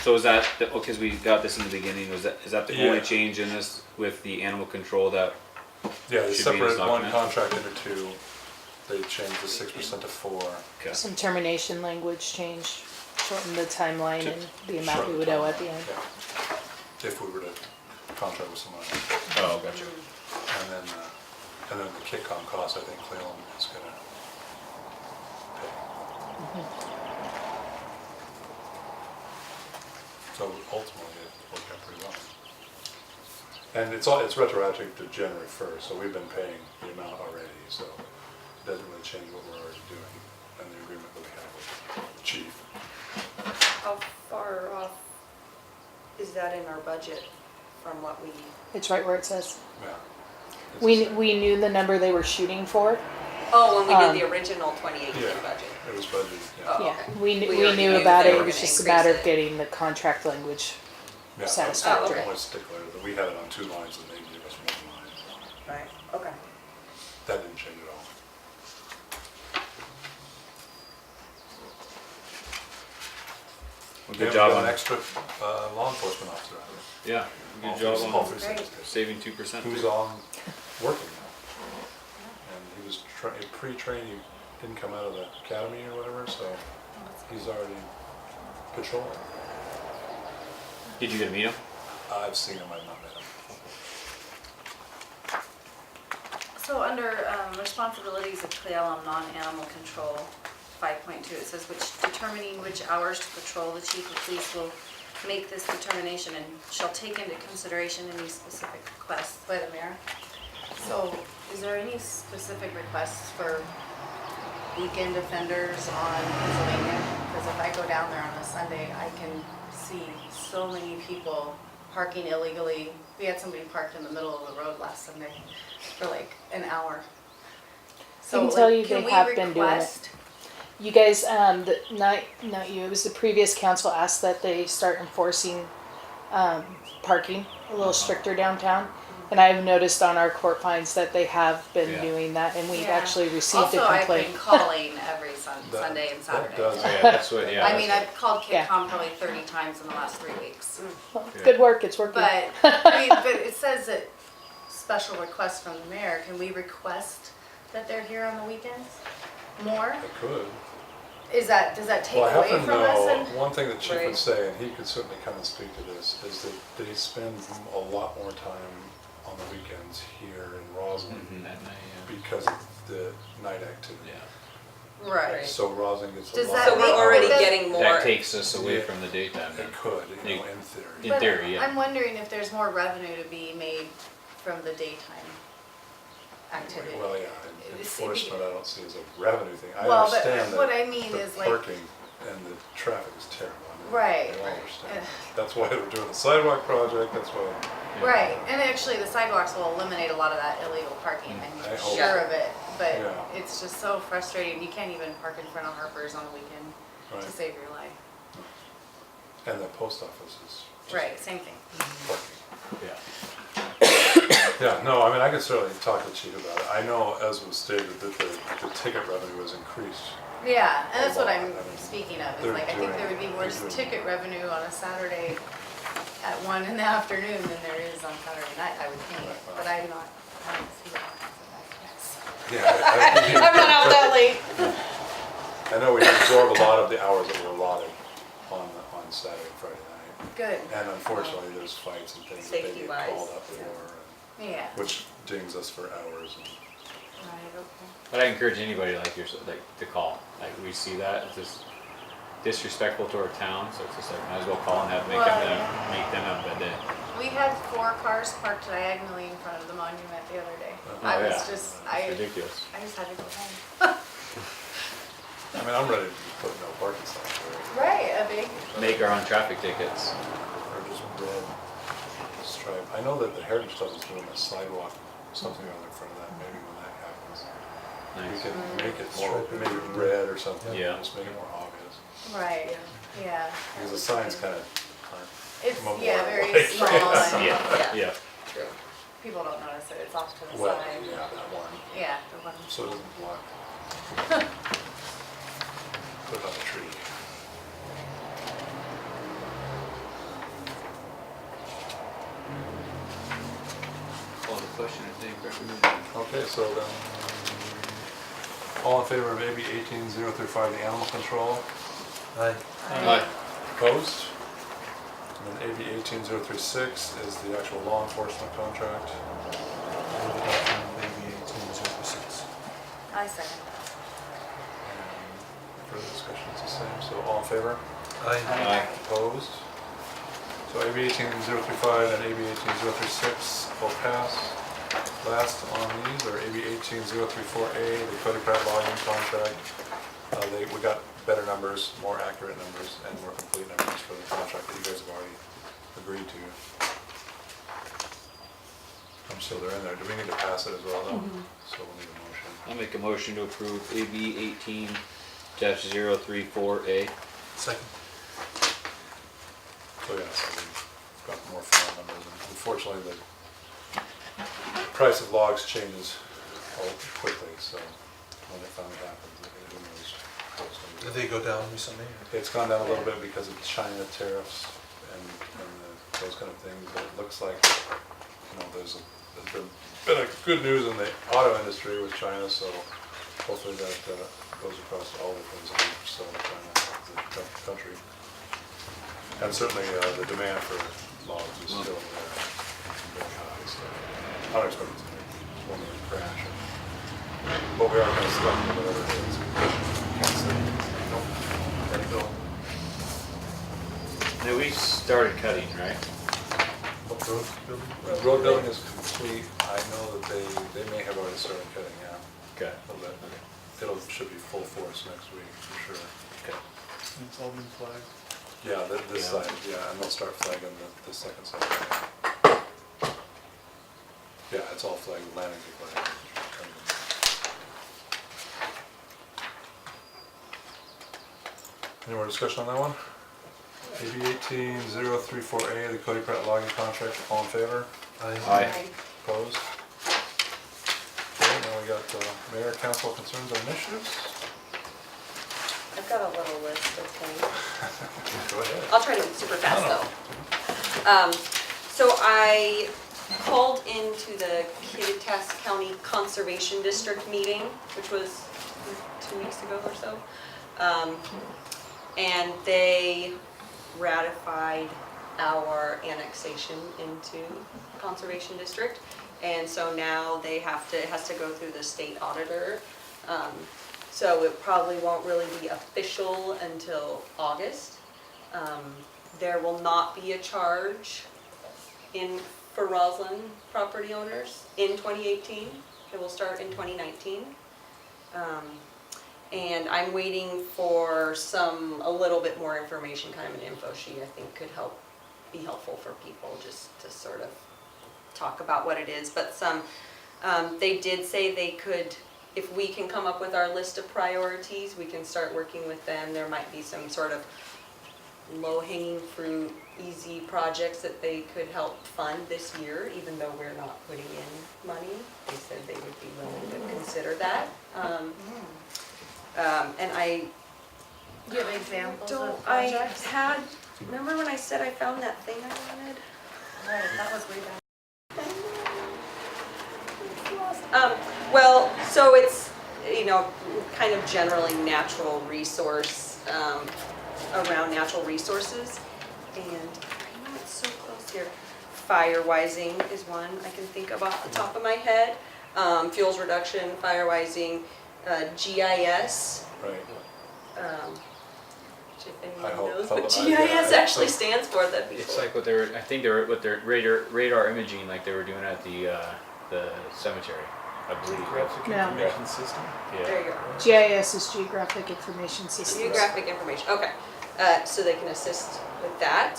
So is that, because we got this in the beginning, is that the Yeah. only change in this with the animal control that, Yeah, they Should be in this separated one document. contract into two. They changed the 6% to 4%. okay. Some termination language change, shorten the timeline and the amount we Shorten would owe at the end. Yeah. If we were to contract with someone else. Oh, gotcha. And then the KitCom cost, I think Cleon is gonna pay. So ultimately, it worked out pretty well. And it's retroactive to January 1st, so we've been paying the amount already, so it doesn't really change what we're already doing and the agreement that we have with the chief. How far off is that in our budget from what we, It's right where it says. Yeah. It's the same. We knew the number they were shooting for. oh, when we Um, did the original 2018 Yeah. budget. It was budgeted, yeah. Oh, Yeah, okay. we We knew already knew about they it. were It was gonna just a increase matter it. of getting the contract language Yeah, satisfactory. okay. I was stickler, that we had it on 2 lines and they gave us 1 line. Right, okay. That didn't change at all. Well, Yeah, good we job got on an extra law enforcement officer out there. Yeah, All good job three- on all 360. saving 2%. Who's on working now. And he was pre-trained, he didn't come out of the academy or whatever, so he's already patrolling. Did you get to meet him? I've seen him, I've not met him. So under responsibilities of CLM non-animal control, 5.2, it says which determining which hours to patrol, the chief of police will make this determination and shall take into consideration any specific requests by the mayor. So is there any specific requests for weekend offenders on Pennsylvania? Because if I go down there on a Sunday, I can see so many people parking illegally. We had somebody parked in the middle of the road last Sunday for like an hour. I can tell you can they we have been doing it. request- You guys, not you, it was the previous council asked that they start enforcing parking a little stricter downtown. And I've noticed on our court fines that they have been Yeah. doing that, and we've Yeah. actually received Also, a I've been complaint. calling every That- Sunday and that Saturday. does- Yeah, that's what, yeah. I mean, that's I've called Yeah. KidCom probably 30 times in the last 3 weeks. Good work, it's working. But, I mean, but it says that special request from the mayor, can we request that they're here on the weekends? More? I could. Does that take Well, I away happen to from us? know, And one thing that Chief Right. would say, and he could certainly come and speak to this, is that they spend a lot more time on the weekends here in Roslyn Mhm, at night, yeah. because of the night activity. Yeah. Right. So Roslyn gets a Does lot. that So we're make- already does- getting more. That takes us away Yeah. from the daytime. It could, you know, Yeah. in theory. In But theory, yeah. I'm wondering if there's more revenue to be made from the daytime activity. Well, yeah, See, enforcement I don't see as a revenue thing. I Well, but understand what that I mean the is like, parking and the traffic is terrible. I mean, Right, They all right. understand. That's why they're doing the sidewalk project, that's why. Yeah. right, and actually the sidewalks will eliminate a lot of that illegal parking, I I'm hope. sure of it. But Yeah. it's just so frustrating, you can't even park in front of Harper's on the weekend Right. to save your life. And the post office is just Right, same thing. parking. Yeah. Yeah, no, I mean, I could certainly talk to Chief about it. I know, as was stated, that the ticket revenue has increased. Yeah, and that's what lot. I'm I mean, speaking of, is they're like, I think doing- there would be more they're doing- ticket revenue on a Saturday at 1 in the afternoon than there is on Saturday night, I would think, Right. but I'm not, I don't see that, so Yeah, I- I'm not out that late. I know we absorb a lot of the hours that were allotted on Saturday and Friday night. Good, And unfortunately, there's fights and things that they get Safety-wise, called up for, yeah, which dings us for hours. And right, okay. But I encourage anybody like yourself, like, to call. Like, we see that, it's just disrespectful to our town, so it's just like, might as well call and make Well, them have that day. We had 4 cars parked diagonally in front of the monument the other day. Oh, I was yeah. just, It's I ridiculous. just had to go home. I mean, I'm ready to put no parking signs there, Right, a big, Make our own traffic tickets. or just red stripe. I know that the Heritage Club is doing a sidewalk, something on in front of that, maybe when that happens. We Nice. can make it more, make it red or something, Yeah. just make it more obvious. right, yeah. Because the signs kind of aren't. It's, Memorial yeah, very Light. small and Yeah, yeah. True. people don't notice it, it's off to the Well, side. yeah, that one, Yeah, the one. so it doesn't block. Put it on a tree. Call the question, I think, recommend. Okay, so then, all in favor of AB 18035, the animal control? Aye. Aye. Opposed? And then AB 18036 is the actual law enforcement contract. Move adoption of AB 18036. I second that. And further discussion is the same, so all in favor? Aye. Aye. Opposed? So AB 18035 and AB 18036 will pass. Last on these are AB 18034A, the Cody Pratt volume contract. We got better numbers, more accurate numbers, and more complete numbers for the contract that you guys have already agreed to. So they're in there. Do we need to pass it as well though? So we'll need a motion. I'll make a motion to approve AB 18-034A. Second. So yeah, so we've got more final numbers, and unfortunately the price of logs changes all quickly, so when it finally happens, who knows how it's gonna Did be. they go down recently? It's gone down a little bit because of China tariffs and those kind of things, but it looks like, there's been a good news in the auto industry with China, so hopefully that goes across to all the things that we sell in China as a country. And certainly the demand for logs is still very high, so I don't expect it to make a crash. But we are kind of stuck with whatever it is. Can't say, nope, let it go. Now we started cutting, right? What road building? Road building is complete. I know that they may have already started cutting, yeah. Okay. A little bit. Should be full force next week, for sure. Okay. It's all been flagged. Yeah, this Yeah. side, yeah, and they'll start flagging the second side. Yeah, it's all flagged, landings are flagged. Any more discussion on that one? AB 18-034A, the Cody Pratt logging contract, all in favor? Aye. Opposed? Okay, now we got mayor, council concerns and initiatives. I've got a little list of things. Go ahead. I'll try to be super fast No. though. So I called into the Kittitas County Conservation District meeting, which was 2 weeks ago or so. And they ratified our annexation into Conservation District. And so now it has to go through the state auditor. So it probably won't really be official until August. There will not be a charge for Roslyn property owners in 2018. It will start in 2019. And I'm waiting for a little bit more information, kind of an info sheet I think could be helpful for people just to sort of talk about what it is. But they did say they could, if we can come up with our list of priorities, we can start working with them. There might be some sort of low-hanging fruit, easy projects that they could help fund this year, even though we're not putting in money. They said they would be willing to consider that. And Do you have examples of I projects? remember when I said I found that thing I wanted? Right, that was way back. Well, so it's, kind of generally natural resource, around natural resources. And I know it's so close here. Firewising is one I can think of off the top of my head. Fuels reduction, firewising, GIS. Right. Which if anyone I hope- knows hope what I- GIS yeah, actually stands for, that'd be It's cool. like what they were with their radar imaging, like they were doing at the cemetery, I believe. Geographic No. information system. Yeah. There you go. GIS is Geographic Information Systems. Geographic information, okay. So they can assist with that.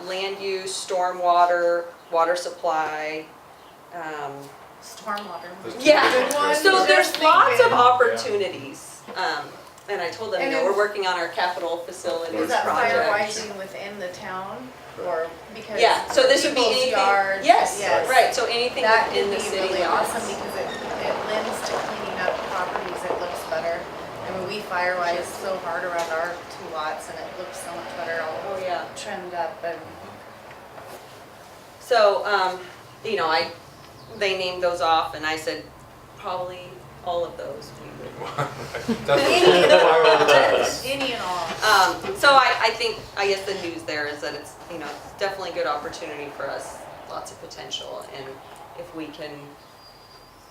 Land use, stormwater, water supply. Stormwater. Yeah, Good one. so there's Just lots of thinking. opportunities. And I told them, And we're is- working on our capital facilities Is that project. firewising within the town or because? Yeah, so this would be people's anything, yards? yes, Yes. right, so anything That within would the be city really awesome limits. because it lends to cleaning up properties, it looks better. I mean, we firewise so hard around our 2 lots and it looks so much better, Oh, all yeah. trimmed up and. So, they named those off and I said, probably all of those we would. That's Any and all, what any and all. So I think, I guess the news there is that it's, definitely a good opportunity for us, lots of potential. And if we can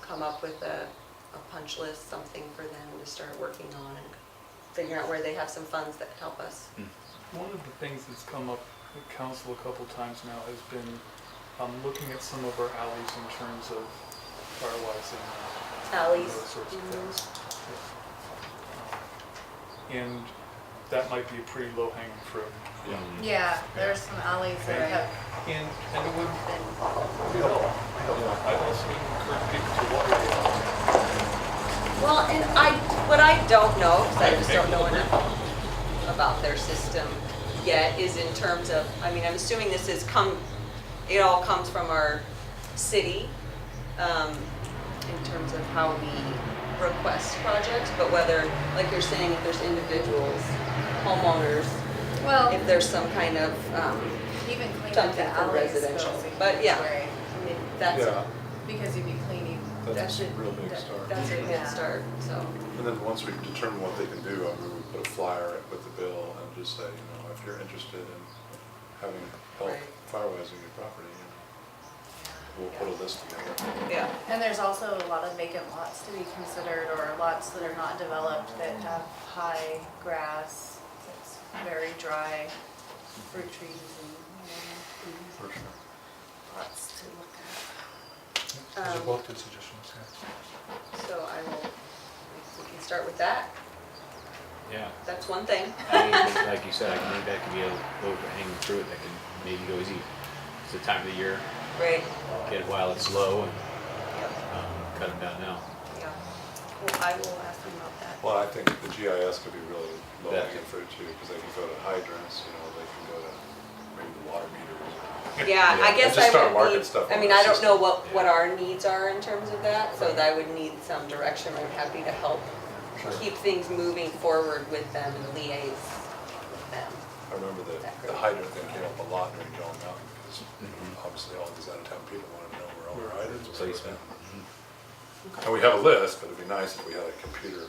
come up with a punch list, something for them to start working on and figuring out where they have some funds that help us. One of the things that's come up at council a couple times now has been looking at some of our alleys in terms of firewising. Alleys. Those sorts of Mhm. things. And that might be a pretty low hanging fruit. Yeah, there's some alleys that have And it would been. help I'd also encourage people to water the lawn. Well, and what I don't know, because I just don't know enough about their system yet, is in terms of, I mean, I'm assuming it all comes from our city, in terms of how we request projects, but whether, like you're saying, if there's individuals, homeowners, Well, if there's some kind of, even cleaning up something the for alleys residential. goes a But huge yeah. way, I mean, that's, Yeah, because you'd be cleaning. that's a it. real big start. That's a Yeah. good start, so. And then once we determine what they can do, I mean, we put a flyer with the bill and just say, you know, if you're interested in having help Right. firewizing your property, you know, we'll put a list together. Yeah. And there's also a lot of vacant lots to be considered, or lots that are not developed that have high grass, it's very dry, fruit trees and, For sure. lots to look Those are Um, both good suggestions, yeah. So we can start with that. Yeah. That's one thing. I mean, like you said, I think that could be a little hanging fruit that can maybe go easy. It's the time of the year, Right. get it while it's low and Yep. cut them down now. Yeah. Well, I will ask them about that. Well, I think the GIS could be really low Yeah. hanging fruit too, because they can go to hydrants, you know, they can go to maybe the water meters. Yeah, I guess just I start would marking need, stuff I on mean, the I don't know system. what our needs are in terms of that, so I would need some direction. I'm happy to help Sure. keep things moving forward with them and liaise with them. I remember the hydrant thing came up a lot during John Mountain, because obviously all these out-of-town people wanted to know where all their hydrants were. Placement. And we have a list, but it'd be nice if we had a computer.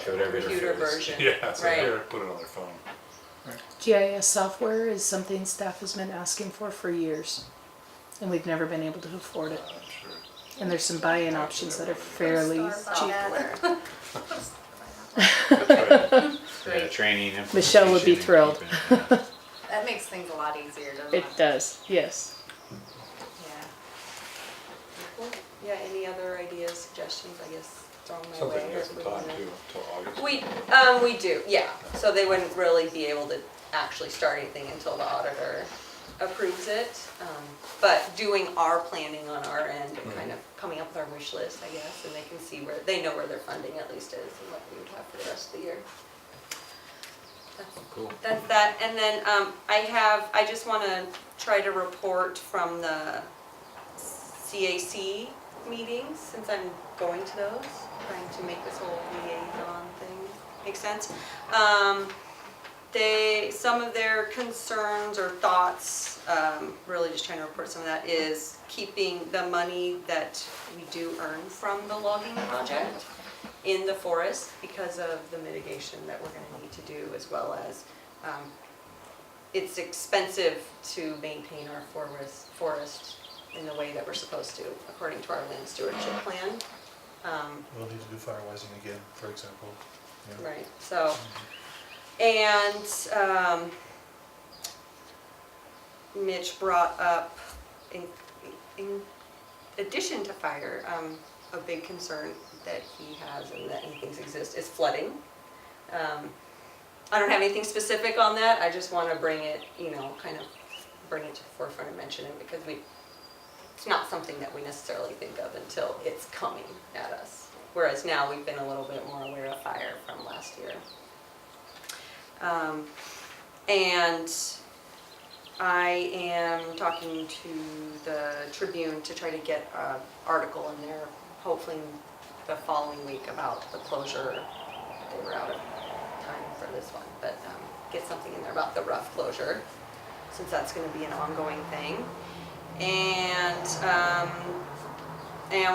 Showed every Computer interface. version. Yeah, so Right. here, put it on their phone. GIS software is something staff has been asking for years, and we've never been able to afford it. I'm sure. And there's some buy-in options that are fairly cheap. Yeah, training, Michelle would be implementation, and thrilled. keeping it, That makes things a lot easier, doesn't it? It does, yes. Yeah. Cool. Yeah, any other ideas, suggestions, I guess, throw them my Sounds like way. you have if some we time wanna- too, till August. We do, yeah. So they wouldn't really be able to actually start anything until the auditor approves it. But doing our planning on our end and kind of coming up with our wish list, I guess, and they can see where, they know where their funding at least is and what we would have for the rest of the year. Cool. That's that, and then I just want to try to report from the CAC meetings, since I'm going to those, trying to make this whole liaison thing make sense. Some of their concerns or thoughts, really just trying to report some of that, is keeping the money that we do earn from the logging project in the forest because of the mitigation that we're gonna need to do, as well as, it's expensive to maintain our forest in the way that we're supposed to, according to our land stewardship plan. We'll need to do firewizing again, for example. Yeah. Right, so, and Mitch brought up, in addition to fire, a big concern that he has and that he thinks exists is flooding. I don't have anything specific on that, I just want to bring it, kind of bring it to the forefront and mention it, because it's not something that we necessarily think of until it's coming at us. Whereas now we've been a little bit more aware of fire from last year. And I am talking to the Tribune to try to get an article in there, hopefully the following week, about the closure. They were out of time for this one, but get something in there about the rough closure, since that's going to be an ongoing thing. And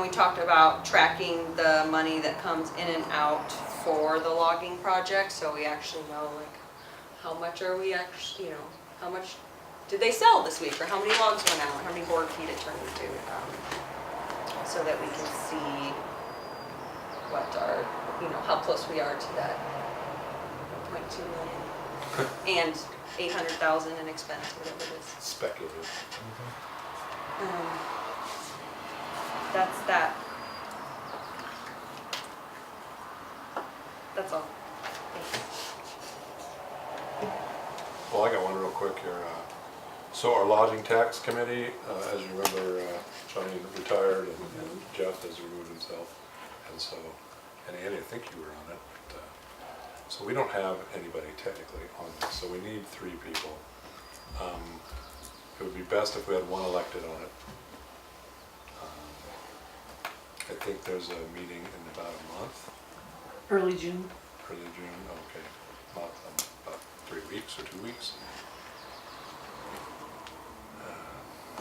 we talked about tracking the money that comes in and out for the logging project, so we actually know, like, how much are we actually, how much did they sell this week, or how many logs went out, how many board feet it turned into, so that we can see what our, how close we are to that 1.2 million and 800,000 in expense, whatever it is. Speculative. That's that. That's all. Thanks. Well, I got one real quick here. So our lodging tax committee, as you remember, Johnny retired and Jeff has removed himself. And so, and Andy, I think you were on it. But, so we don't have anybody technically on this, so we need 3 people. It would be best if we had 1 elected on it. I think there's a meeting in about a month, Early June. early June, okay, not about 3 weeks or 2 weeks.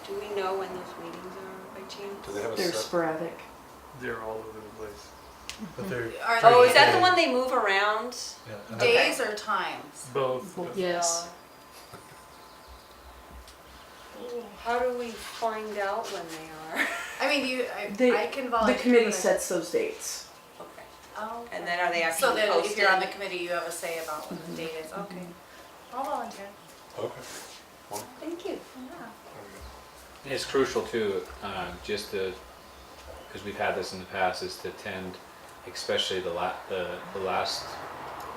Do we know when those meetings are by chance? Do they have a They're set? sporadic. They're all over the place. But they're. Are Oh, they is that the one they move around? Yeah, and days or times? Both. Yes. How do we find out when they are? I mean, I can The volunteer. committee but I- sets those dates. Okay. Oh. And then are they So actually then if you're on the posted? committee, you have a say about what the date is. Okay. I'll volunteer. Okay. Well, Thank you. Yeah. And it's crucial too, just to, because we've had this in the past, is to attend, especially the last,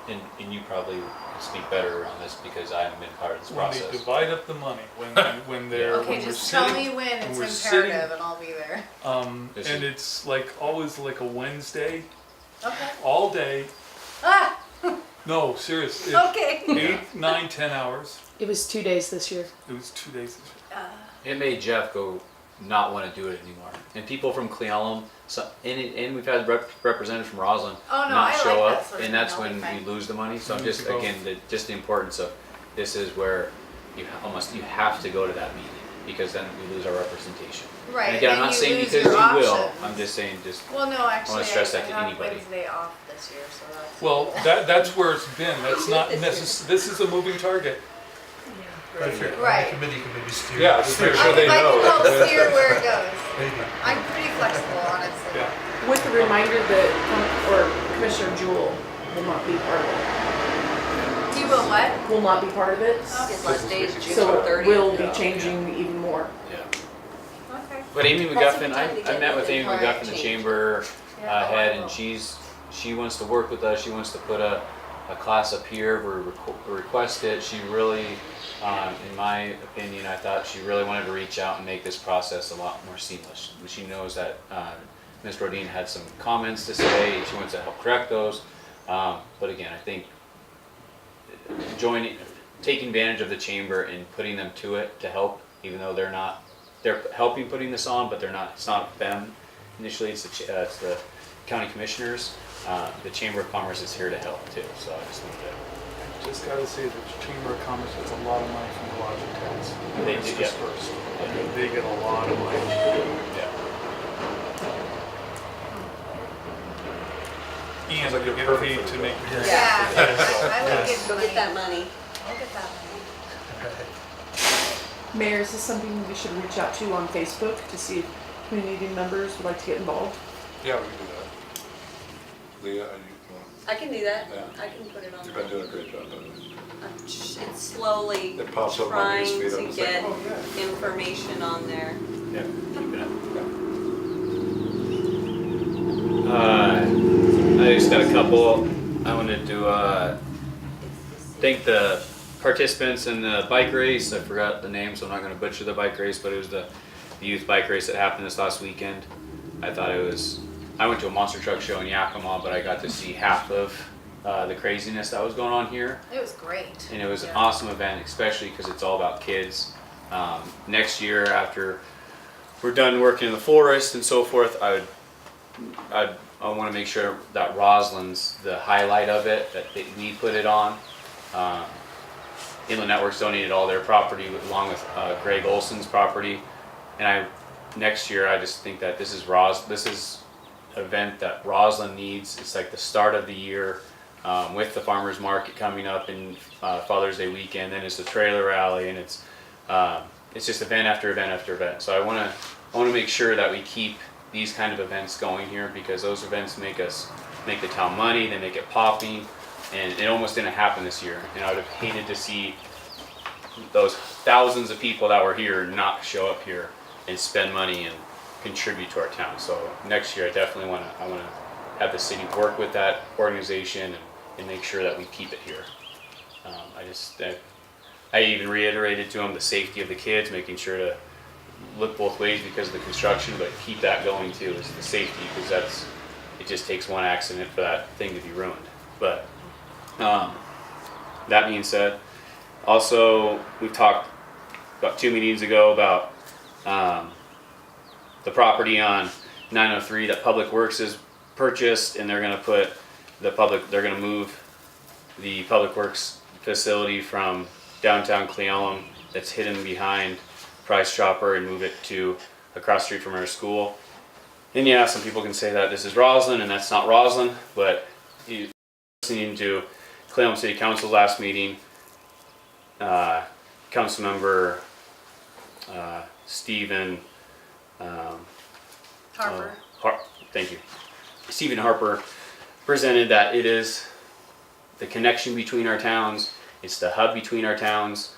and you probably can speak better on this because I haven't been part of this When they process. divide up the money, when they're, Okay, when we're just tell sitting, me when we're it's sitting- imperative and I'll be there. Is and it- it's like always like a Wednesday, Okay. all day. Ah, No, serious. okay. 8, 9, 10 hours. It was 2 days this year. It was 2 days this year. It made Jeff go not want to do it anymore. And people from Cleellum, and we've had representatives from Roslyn Oh, no, not I show like up, that sort of and thing. that's I'll be when fine. we lose the money. So I'm Need just, to go. again, just the importance of, this is where you have to go to that meeting, because then we lose our representation. Right. And again, I'm then not you saying lose because you your will, options. I'm just saying, just, Well, no, actually, stress that to have anybody. Wednesday off this year, so that's. Well, that's where it's been. That's not this is a moving target. But if you're on Right. the committee, you can maybe steer. Yeah, just make sure I they can know. help that steer where it goes. Maybe. I'm pretty flexible, honestly. Yeah. With the reminder that, Commissioner Jewel will not be part of it. You will what? Will not be part of it. His last day is June So 30th. it will be Yeah. changing even more. yeah. Okay. But Amy That's a McGuffin, good time to I get met with the Amy current McGuffin, the change. chamber Yeah, I head, will. and she wants to work with us. She wants to put a class up here. We request it. She really, in my opinion, I thought she really wanted to reach out and make this process a lot more seamless. She knows that Ms. Rodine had some comments to say. She wants to help correct those. But again, I think taking advantage of the chamber and putting them to it to help, even though they're helping putting this on, but it's not them initially, it's the county commissioners. The Chamber of Commerce is here to help too, so I just wanted to. Just gotta say that the Chamber of Commerce gets a lot of money from the lodging tax. They It's do, yeah. dispersed. They get a lot of money. Yeah. And like they you're get perfect paid for to the make job. the Yeah, grants. I would Yes. get Go money. get that money. I'll get that money. Mayor, is this something we should reach out to on Facebook to see if community members would like to get involved? Yeah, we can do that. Leah, I can do that. Yeah. I can put it on. you've been doing a great job, by the way. It's slowly It pops up on trying newsfeed, I'm to just like, get oh, yeah. information on there. Yeah, keep it up. Yeah. I just got a couple. I wanted to thank the participants in the bike race. I forgot the name, so I'm not going to butcher the bike race, but it was the youth bike race that happened this last weekend. I thought it was. I went to a monster truck show in Yakima, but I got to see half of the craziness that was going on here. It was great. And it was an Yeah. awesome event, especially because it's all about kids. Next year, after we're done working in the forest and so forth, I want to make sure that Roslyn's the highlight of it, that we put it on. Inland Networks donated all their property along with Greg Olson's property, and next year I just think that this is an event that Roslyn needs. It's like the start of the year. With the farmers market coming up in Father's Day weekend, then it's the trailer rally, and it's just event after event after event. So I want to make sure that we keep these kind of events going here, because those events make the town money, they make it popping, and it almost didn't happen this year. And I would have hated to see those thousands of people that were here not show up here and spend money and contribute to our town. So next year I definitely want to have the city work with that organization and make sure that we keep it here. I even reiterated to them the safety of the kids, making sure to look both ways because of the construction, but keep that going too, is the safety, because it just takes one accident for that thing to be ruined. But that being said, also we've talked about 2 meetings ago about the property on 903 that Public Works has purchased, and they're going to move the Public Works facility from downtown Cleellum that's hidden behind Price Chopper and move it to across the street from our school. And yeah, some people can say that this is Roslyn, and that's not Roslyn, but listening to Cleellum City Council last meeting, council member Stephen Harper. Thank you. Stephen Harper presented that it is the connection between our towns. It's the hub between our towns.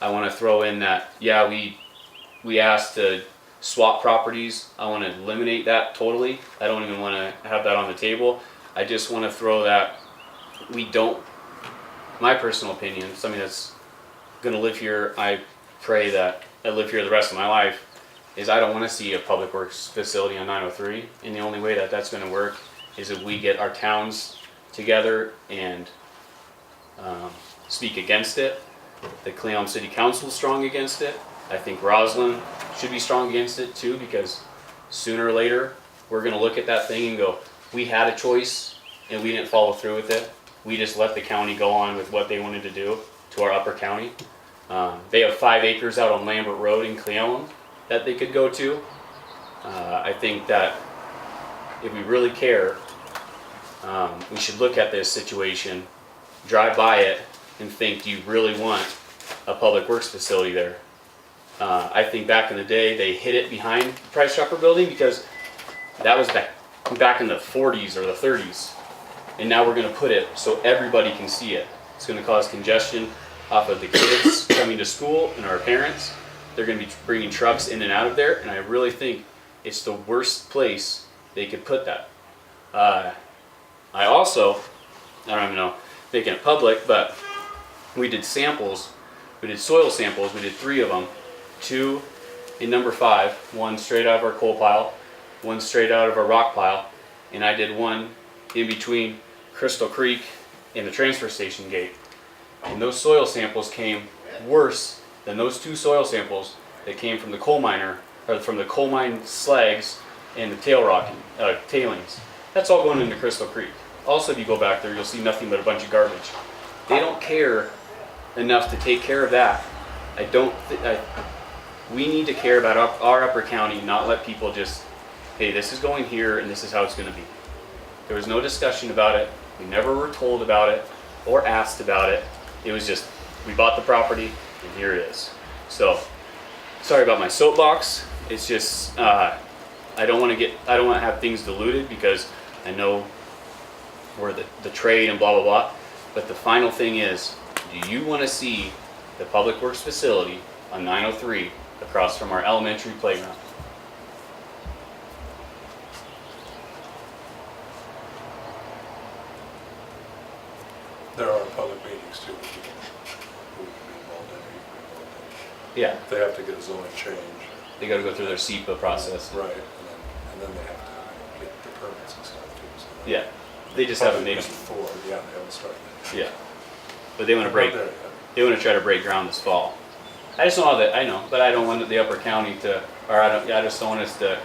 I want to throw in that, yeah, we asked to swap properties. I want to eliminate that totally. I don't even want to have that on the table. I just want to throw that we don't, my personal opinion, something that's going to live here, I pray that I live here the rest of my life, is I don't want to see a Public Works facility on 903. And the only way that that's going to work is if we get our towns together and speak against it. The Cleellum City Council is strong against it. I think Roslyn should be strong against it too, because sooner or later we're going to look at that thing and go, we had a choice and we didn't follow through with it. We just let the county go on with what they wanted to do to our upper county. They have 5 acres out on Lambert Road in Cleellum that they could go to. I think that if we really care, we should look at this situation, drive by it, and think, do you really want a Public Works facility there? I think back in the day, they hid it behind the Price Chopper building because that was back in the 40s or the 30s. And now we're going to put it so everybody can see it. It's going to cause congestion off of the kids coming to school and our parents. They're going to be bringing trucks in and out of there, and I really think it's the worst place they could put that. I also, I don't even know, making it public, but we did samples. We did soil samples. We did 3 of them. 2 in number 5, 1 straight out of our coal pile, 1 straight out of our rock pile, and I did 1 in between Crystal Creek and the transfer station gate. And those soil samples came worse than those 2 soil samples that came from the coal miner, or from the coal mine slags and the tailings. That's all going into Crystal Creek. Also, if you go back there, you'll see nothing but a bunch of garbage. They don't care enough to take care of that. We need to care about our upper county, not let people just, hey, this is going here and this is how it's going to be. There was no discussion about it. We never were told about it or asked about it. It was just, we bought the property and here it is. So, sorry about my soapbox. It's just, I don't want to have things diluted because I know we're the trade and blah, blah, blah. But the final thing is, do you want to see the Public Works facility on 903 across from our elementary playground? There are public meetings too, who can be involved in, who can be involved in. Yeah, They have to get a zoning change. they got to go through their SEPA process. Right, and then they have to get the permits and stuff too. So that- Yeah, they just haven't made. Just before, yeah, they haven't started yet. Yeah, but they want to break. Not there yet. They want to try to break ground this fall. I just know that, I know, but I don't want the upper county to, or I just don't want us to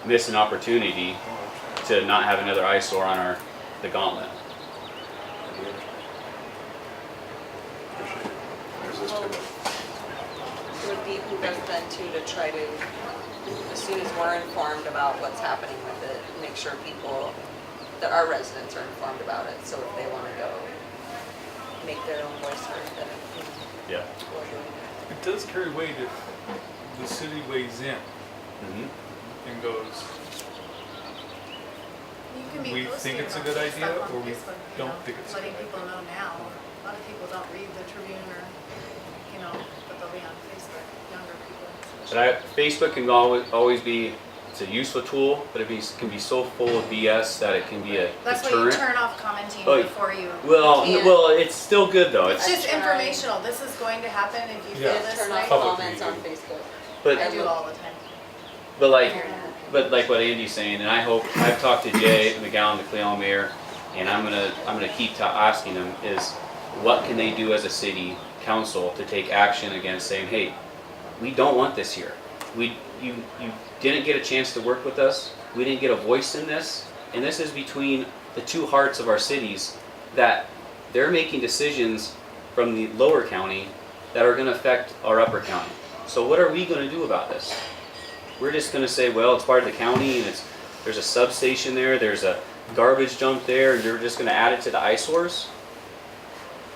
miss an opportunity to not have another eyesore on the gauntlet. Appreciate it. There's this too. It would behoove us then too to try to, as soon as we're informed about what's happening with it, make sure people, that our residents are informed about it, so if they want to go make their own voice heard, then Yeah. we'll do it. It does carry weight if the city weighs in Mm-hmm. and goes, You can be we posting think it's a about good this idea, stuff on or we Facebook, you don't know, think it's a letting good people idea. know now. A lot of people don't read the Tribune or, but they'll be on Facebook, younger people. But Facebook can always be it's a useful tool, but can be so full of BS that it can be a That's why you deterrent. turn off commenting Oh, before you. Well, can't. well, it's still good though. It's It's just informational. This is going to happen if you feel Yeah. this Turn off way. Public comments on meeting. Facebook. but I do all the time. but like what Andy's saying, and I hope I've talked to Jay McGowan, the Cleon mayor, and I'm gonna keep asking him is what can they do as a city council to take action against saying, hey, we don't want this here. You didn't get a chance to work with us. We didn't get a voice in this, and this is between the two hearts of our cities that they're making decisions from the lower county that are going to affect our upper county. So what are we going to do about this? We're just going to say, well, it's part of the county, and there's a substation there, there's a garbage dump there, and you're just going to add it to the eyesores?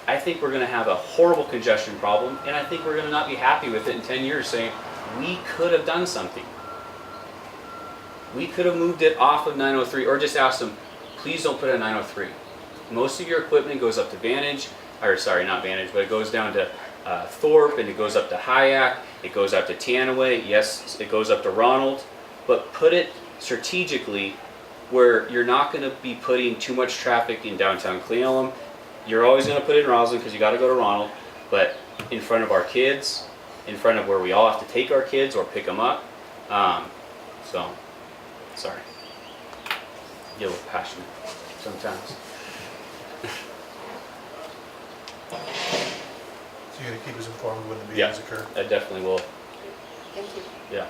I think we're going to have a horrible congestion problem, and I think we're going to not be happy with it in 10 years saying, we could have done something. We could have moved it off of 903, or just asked them, please don't put it at 903. Most of your equipment goes up to Vantage, or sorry, not Vantage, but it goes down to Thorpe, and it goes up to Hyack, it goes up to Tanaway, yes, it goes up to Ronald, but put it strategically where you're not going to be putting too much traffic in downtown Cle Elum. You're always going to put it in Roslyn because you got to go to Ronald, but in front of our kids, in front of where we all have to take our kids or pick them up. So, sorry. Get a little passionate sometimes. So you're gonna keep us informed when the Yeah. meetings occur? I definitely will. Thank you. Yeah.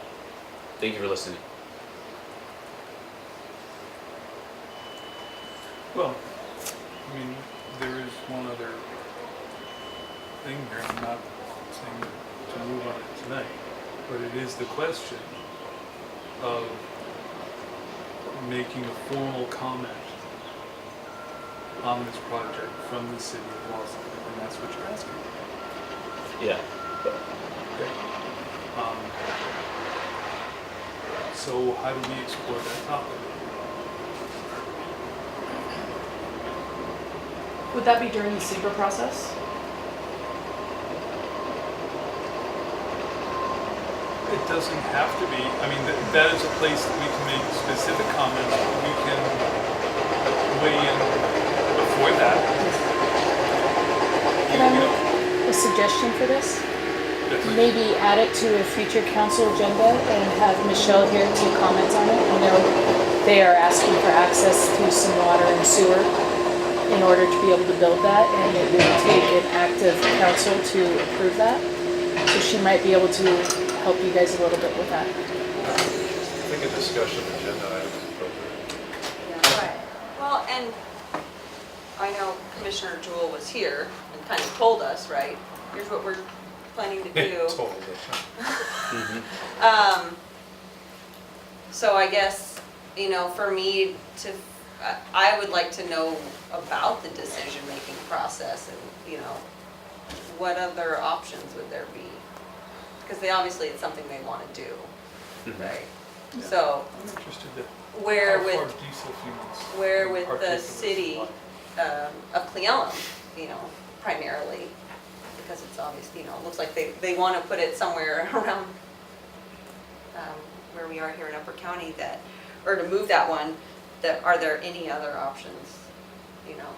Thank you for listening. Well, I mean, there is one other thing here. I'm not saying to move on it tonight, but it is the question of making a formal comment on this project from the city of Roslyn, and that's what you're asking. Yeah. Okay. So how do we explore that topic? Would that be during the SEBRA process? It doesn't have to be. I mean, that is a place that we can make specific comments, but we can weigh in before that. Can I make a suggestion for this? Maybe add it to a future council agenda and have Michelle here to comment on it. I know they are asking for access to some water and sewer in order to be able to build that, and it would take an active council to approve that. So she might be able to help you guys a little bit with that. I think a discussion agenda item is appropriate. Right. Well, and I know Commissioner Jewell was here and kind of told us, right, here's what we're planning to do. Totally. So I guess, you know, for me to, I would like to know about the decision-making process and, you know, what other options would there be? Because obviously it's something they want to do, right? So I'm interested to where how far with, diesel fuels where with the particulate city of Cle Elum, you know, primarily, because it's obvious, you know, it looks like they want to put it somewhere around where we are here in Upper County that, or to move that one, that, are there any other options, you know?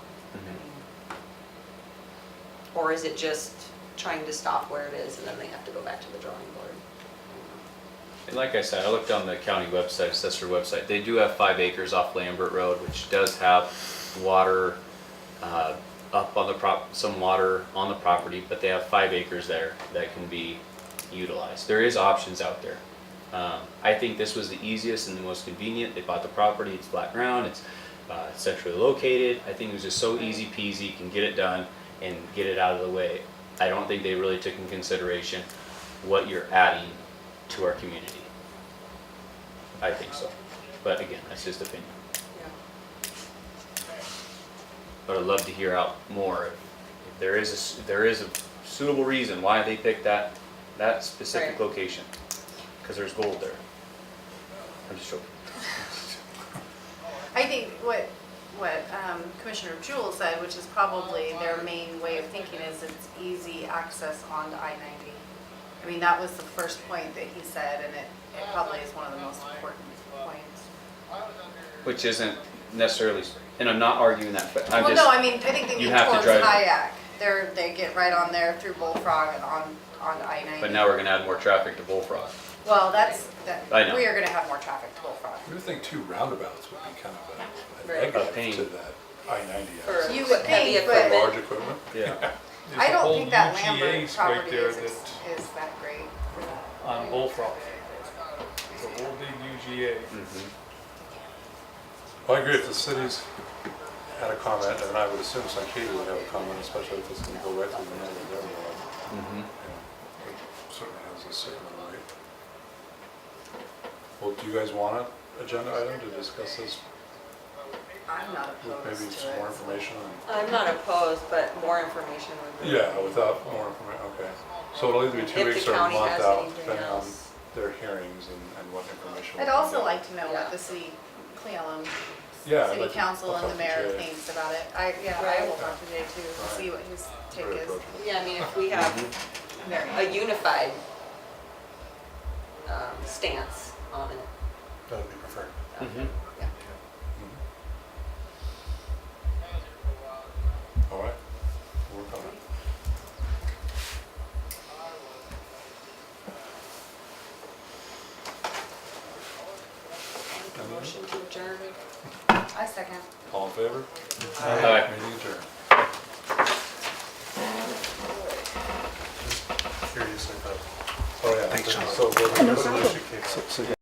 Or is it just trying to stop where it is and then they have to go back to the drawing board? And like I said, I looked on the county website, assessor website. They do have 5 acres off Lambert Road, which does have water up on the some water on the property, but they have 5 acres there that can be utilized. There is options out there. I think this was the easiest and the most convenient. They bought the property, it's flat ground, it's centrally located. I think it was just so easy peasy, you can get it done and get it out of the way. I don't think they really took in consideration what you're adding to our community. I think so. But again, that's just opinion. But I'd love to hear out more if there is a suitable reason why they picked that specific Right. location. Because there's gold there. I'm just joking. I think what Commissioner Jewell said, which is probably their main way of thinking, is it's easy access onto I-90. I mean, that was the first point that he said, and it probably is one of the most important points. Which isn't necessarily, and I'm not arguing that, but I'm Well, just. no, I mean, I think they you mean have to towards drive- Kayak. They get right on there through Bullfrog and on I-90. But now we're gonna add more traffic to Bullfrog. Well, I know. we are gonna have more traffic to Bullfrog. You would think 2 roundabouts would be kind of a A Right. negative pain. to that I-90 For access. You would heavy think, For but- large equipment. Yeah. There's I a don't whole think that UGA Lambert right property there is that that great for that. on Bullfrog. It's a whole big UGA. Mhm. Well, I agree, if the city's had a comment, and I would assume St. Katie would have a comment, especially if it's gonna go right through the middle of their road. Mhm. It certainly has a signal, right? Well, do you guys want an agenda item to discuss this I'm not with opposed maybe to some it. more information? I'm not opposed, but more information would be. Yeah, without more information, okay. So it'll either be 2 If the weeks or a county month has out, anything depending on else. their hearings and what information. we I'd can also get. like to know Yeah. what the city, Cleveland, Yeah, I'd city like to- council I'll and the talk to mayor Jay. thinks about it. I Right. will talk to Jay too, and see what his take Very is. approachable. Yeah, I mean, if we have a unified stance on it. That would be preferred. Mhm. Yeah. All right, we'll work on it. Make a motion to adjourn. I second. All in favor? Aye. Meeting adjourned. Curious, I thought. Oh, yeah. Thanks, Sean. So the resolution came. So